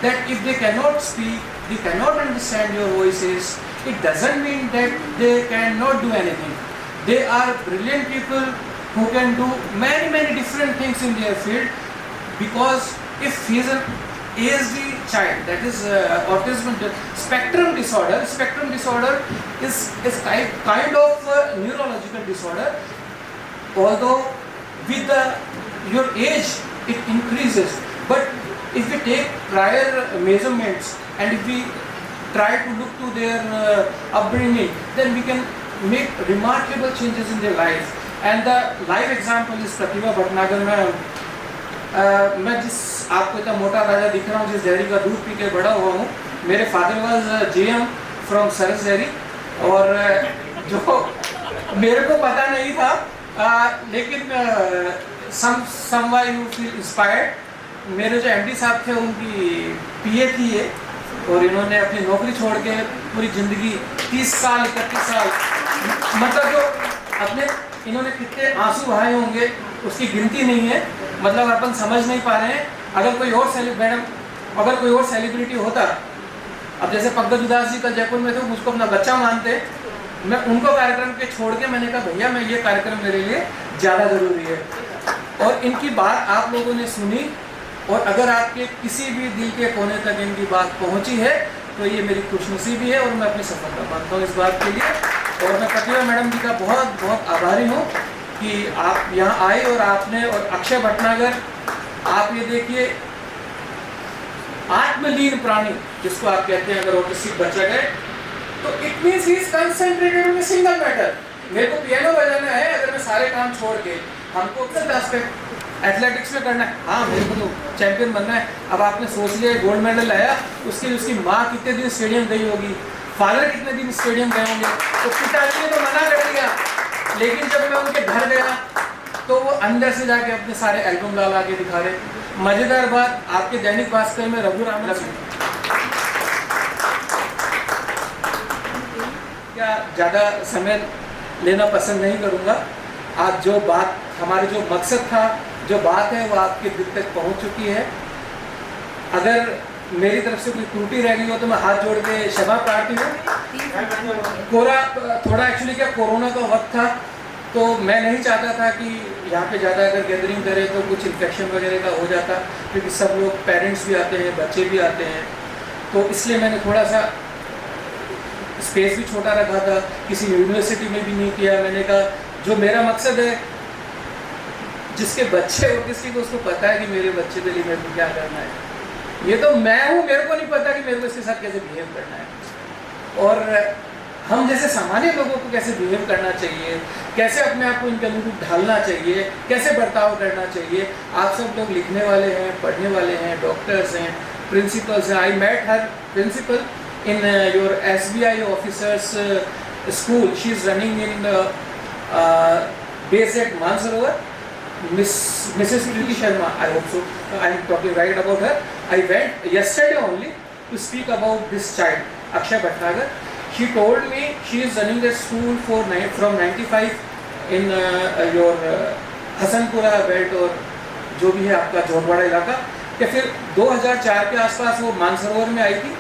that if they cannot speak, they cannot understand your voices, it doesn't mean that they cannot do anything. They are brilliant people who can do many different things in their field, because if he is an ASD child, that is autism spectrum disorder. Spectrum disorder is kind of neurological disorder. Although with your age it increases, but if we take prior measurements and if we try to look to their upbringing, then we can make remarkable changes in their life. And the live example is Pratibha Bhatnagar ma'am. मैं जिस आपको इतना मोटा राजा दिख रहा हूँ, जिस dairy का दूध पी के बड़ा हुआ हूँ, मेरे father was GM from Saras dairy, और जो मेरे को पता नहीं था, लेकिन समवाई यू फील इंस्पायर्ड। मेरे जो MD साहब थे उनकी PA थी ये, और इन्होंने अपनी नौकरी छोड़ के पूरी ज़िंदगी 30 साल 31 साल मतलब जो अपने इन्होंने कितने आंसू बहाए होंगे उसकी गिनती नहीं है। मतलब अपन समझ नहीं पा रहे हैं। अगर कोई और अगर कोई और सेलिब्रिटी होता, अब जैसे पंकज उदास जी कल जयपुर में थे, मुझको अपना बच्चा मानते, मैं उनको कार्यक्रम के छोड़ के मैंने कहा भैया मैं ये कार्यक्रम मेरे लिए ज़्यादा ज़रूरी है। और इनकी बात आप लोगों ने सुनी, और अगर आपके किसी भी दिल के कोने तक इनकी बात पहुंची है तो ये मेरी खुशनसीबी है, और मैं अपनी सफलता मानता हूँ इस बात के लिए। और मैं प्रतिभा मैडम जी का बहुत बहुत आभारी हूँ कि आप यहाँ आए, और आपने, और अक्षय भटनागर, आप ये देखिए आत्मलीन प्राणी जिसको आप कहते हैं, अगर ऑटिस्टिक बच्चा गए तो it means he is concentrated on a single matter. मेरे को पियानो बजाना है, अगर मैं सारे काम छोड़ के, हमको किस एस्पेक्ट एथलेटिक्स में करना है, हाँ मेरे को तो चैंपियन बनना है। अब आपने सोच लिया गोल्ड मेडल लाया, उसकी माँ कितने दिन स्टेडियम गई होगी, फादर कितने दिन स्टेडियम गए होंगे, तो पिताजी ने तो मना कर दिया। लेकिन जब मैं उनके घर गया तो वो अंदर से जाके अपने सारे एल्बम ला के दिखा रहे। मज़ेदार बात, आपके दैनिक भास्कर में रघु राम क्या ज़्यादा समय लेना पसंद नहीं करूँगा। आज जो बात, हमारे जो मकसद था, जो बात है वो आपके दिल तक पहुँच चुकी है। अगर मेरी तरफ से कोई त्रुटि रह गई हो तो मैं हाथ जोड़ के क्षमा प्रार्थी हूँ। थोड़ा एक्चुअली क्या कोरोना का वक्त था, तो मैं नहीं चाहता था कि यहाँ पे ज़्यादा अगर गैदरिंग करें तो कुछ इन्फेक्शन वगैरह का हो जाता, क्योंकि सब लोग पेरेंट्स भी आते हैं, बच्चे भी आते हैं, तो इसलिए मैंने थोड़ा सा स्पेस भी छोटा रखा था। किसी यूनिवर्सिटी में भी नहीं किया। मैंने कहा जो मेरा मकसद है, जिसके बच्चे हो किसी को उसको पता है कि मेरे बच्चे के लिए मेरे को क्या करना है। ये तो मैं हूँ, मेरे को नहीं पता कि मेरे को इसके साथ कैसे बिहेव करना है, और हम जैसे सामान्य लोगों को कैसे बिहेव करना चाहिए, कैसे अपने आप को इनके अनुरूप ढालना चाहिए, कैसे बर्ताव करना चाहिए। आप सब लोग लिखने वाले हैं, पढ़ने वाले हैं, डॉक्टर्स हैं, प्रिंसिपल्स हैं। I met her principal in your SBI officers school. She is running in base at Mansarovar, Mrs. Preeti Sharma, I hope so. I am talking right about her. I went yesterday only to speak about this child, Akshay Bhattnagar. She told me she is running the school from 95 in your Hasanpura belt और जो भी है आपका जोरवाड़ा इलाका, कि फिर 2004 के आसपास वो मानसरोवर में आई थी,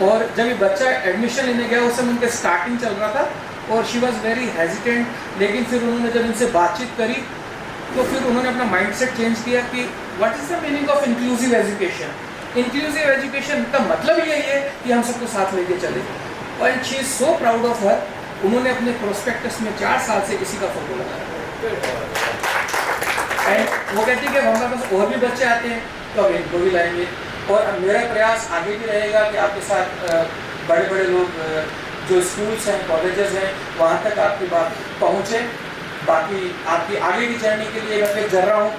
और जब ये बच्चा एडमिशन लेने गया उस समय उनके स्टार्टिंग चल रहा था, और शी वॉज वेरी हेजिटेंट। लेकिन फिर उन्होंने जब इनसे बातचीत करी तो फिर उन्होंने अपना माइंडसेट चेंज किया कि what is the meaning of inclusive education. Inclusive education का मतलब यही है कि हम सबको साथ लेके चले, और she is so proud of her. उन्होंने अपने प्रोस्पेक्टस में 4 साल से इसी का फोटो लगाया, एंड वो कहती है कि हमारे पास और भी बच्चे आते हैं तो अब इनको भी लाएंगे। और मेरा प्रयास आगे भी रहेगा कि आपके साथ बड़े बड़े लोग जो स्कूल्स हैं, कॉलेजेस हैं, वहाँ तक आपकी बात पहुँचे। बाकी आपकी आगे की जर्नी के लिए मैं फिर कर रहा हूँ,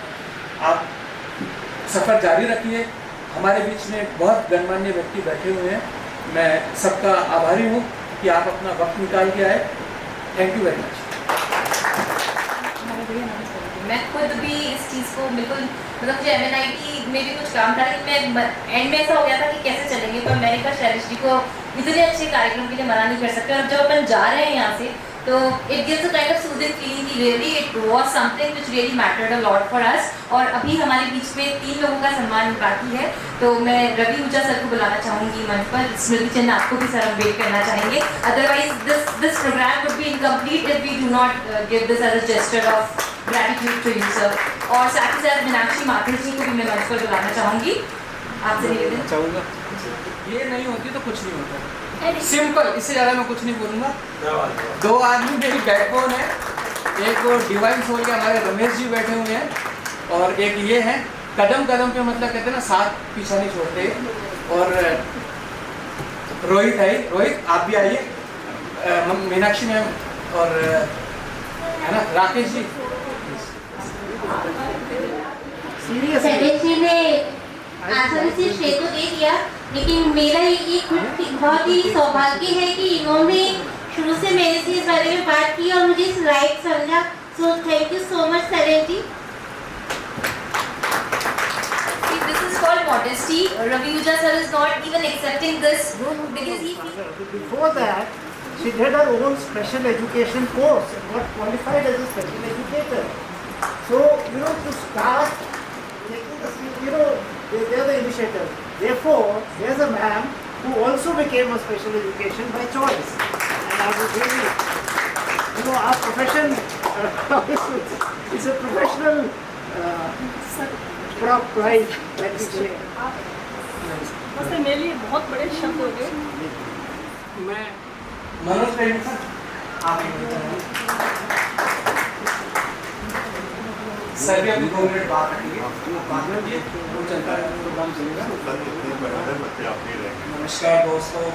आप सफ़र जारी रखिए। हमारे बीच में बहुत गणमान्य व्यक्ति बैठे हुए हैं, मैं सबका आभारी हूँ कि आप अपना वक्त निकाल के आए। Thank you very much. मैं खुद भी इस चीज़ को बिल्कुल, मतलब मुझे MNIT में भी कुछ काम था, लेकिन मैं एंड में ऐसा हो गया था कि कैसे चलेंगे, तो मैंने कहा शैलेश जी को इतने अच्छे कार्यक्रम के लिए मना नहीं कर सकते, और जब अपन जा रहे हैं यहाँ से तो it gives a kind of soothing feeling कि really it was something which really mattered a lot for us. और अभी हमारे बीच में 3 लोगों का सम्मान बाकी है, तो मैं रवि ऊंचा सर को बुलाना चाहूँगी मंच पर। स्मृति चंद आपको भी सर हम वेट करना चाहेंगे, otherwise this programme would be incomplete if we do not give this as a gesture of gratitude to you sir. और साथ ही साथ मीनाक्षी माथुर जी को भी मैं मंच पर बुलाना चाहूँगी। आपसे निवेदन चाहूँगा, ये नहीं होती तो कुछ नहीं होता, सिंपल, इससे ज़्यादा मैं कुछ नहीं बोलूँगा। 2 आदमी मेरी बैकबोन है, एक वो डिवाइन सोल के हमारे रमेश जी बैठे हुए हैं, और एक ये हैं कदम कदम पे, मतलब कहते हैं ना साथ पीछा नहीं छोड़ते। और रोहित है, रोहित आप भी आइए, मीनाक्षी मैम और है ना राकेश जी। शैलेश जी ने आसानी से श्रेय को दे दिया, लेकिन मेरा ये बहुत ही सौभाग्य है कि इन्होंने शुरू से मेरे से इस बारे में बात की और मुझे राइट समझा। So thank you so much Shailesh ji. This is called modesty. Ravi Uja sir is not even accepting this because he. Before that, she did her own special education course and got qualified as a special educator. So to start taking this, they are the initiator. Therefore, there's a man who also became a special education by choice. And I was really, our profession is a professional pride that we share. बस मेरे लिए बहुत बड़े शब्द हो गए। मैं मनोज प्रेमी सर, आप सर भी अभी 2 मिनट बात रखेंगे, नमस्कार दोस्तों,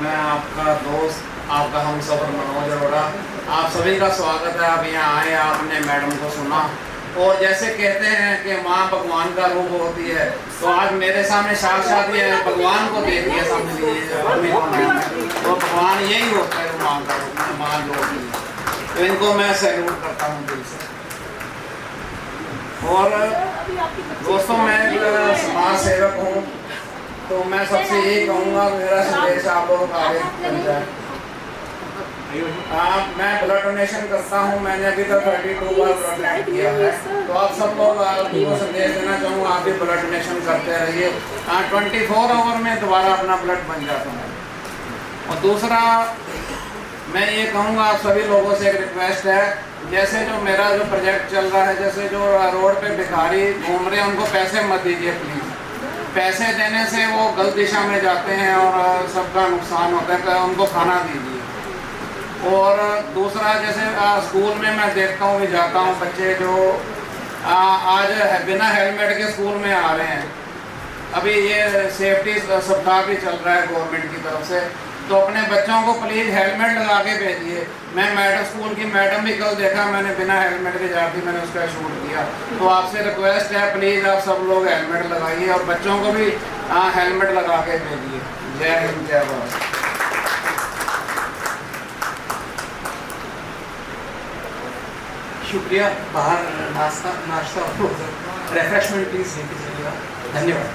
मैं आपका दोस्त, आपका हम सफर मनोज अरोड़ा, आप सभी का स्वागत है। आप यहाँ आए, आपने मैडम को सुना, और जैसे कहते हैं कि माँ भगवान का रूप होती है, तो आज मेरे सामने साक्षात ये भगवान को देख दिया, समझ लीजिए तो भगवान यही होता है, माँ का रूप, माँ जो होती है। तो इनको मैं सैल्यूट करता हूँ दिल से। और दोस्तों, मैं एक समाज सेवक हूँ, तो मैं सबसे यही कहूँगा मेरा संदेश आप लोगों का आगे बन जाए। मैं ब्लड डोनेशन करता हूँ, मैंने अभी तक 32 बार ब्लड डोनेट किया है। तो आप सब लोग आपको संदेश देना चाहूँगा, आप भी ब्लड डोनेशन करते रहिए। 24 आवर में दोबारा अपना ब्लड बन जाता है। और दूसरा मैं ये कहूँगा, आप सभी लोगों से एक रिक्वेस्ट है, जैसे जो मेरा जो प्रोजेक्ट चल रहा है, जैसे जो रोड पे भिखारी घूम रहे हैं उनको पैसे मत दीजिए प्लीज़। पैसे देने से वो गलत दिशा में जाते हैं और सबका नुकसान होता है, उनको खाना दीजिए। और दूसरा जैसे स्कूल में मैं देखता हूँ, भी जाता हूँ, बच्चे जो आज बिना हेलमेट के स्कूल में आ रहे हैं। अभी ये सेफ्टी सप्ताह भी चल रहा है गवर्नमेंट की तरफ से, तो अपने बच्चों को प्लीज़ हेलमेट लगा के भेजिए। मैं मैडम स्कूल की मैडम भी कल देखा, मैंने बिना हेलमेट के जाती मैंने उसका शूट किया। तो आपसे रिक्वेस्ट है, प्लीज़ आप सब लोग हेलमेट लगाइए और बच्चों को भी हेलमेट लगा के भेजिए। जय हिंद, जय भारत। शुक्रिया। बाहर नाश्ता और रिफ्रेशमेंट प्लीज़ लेके चलिएगा। धन्यवाद।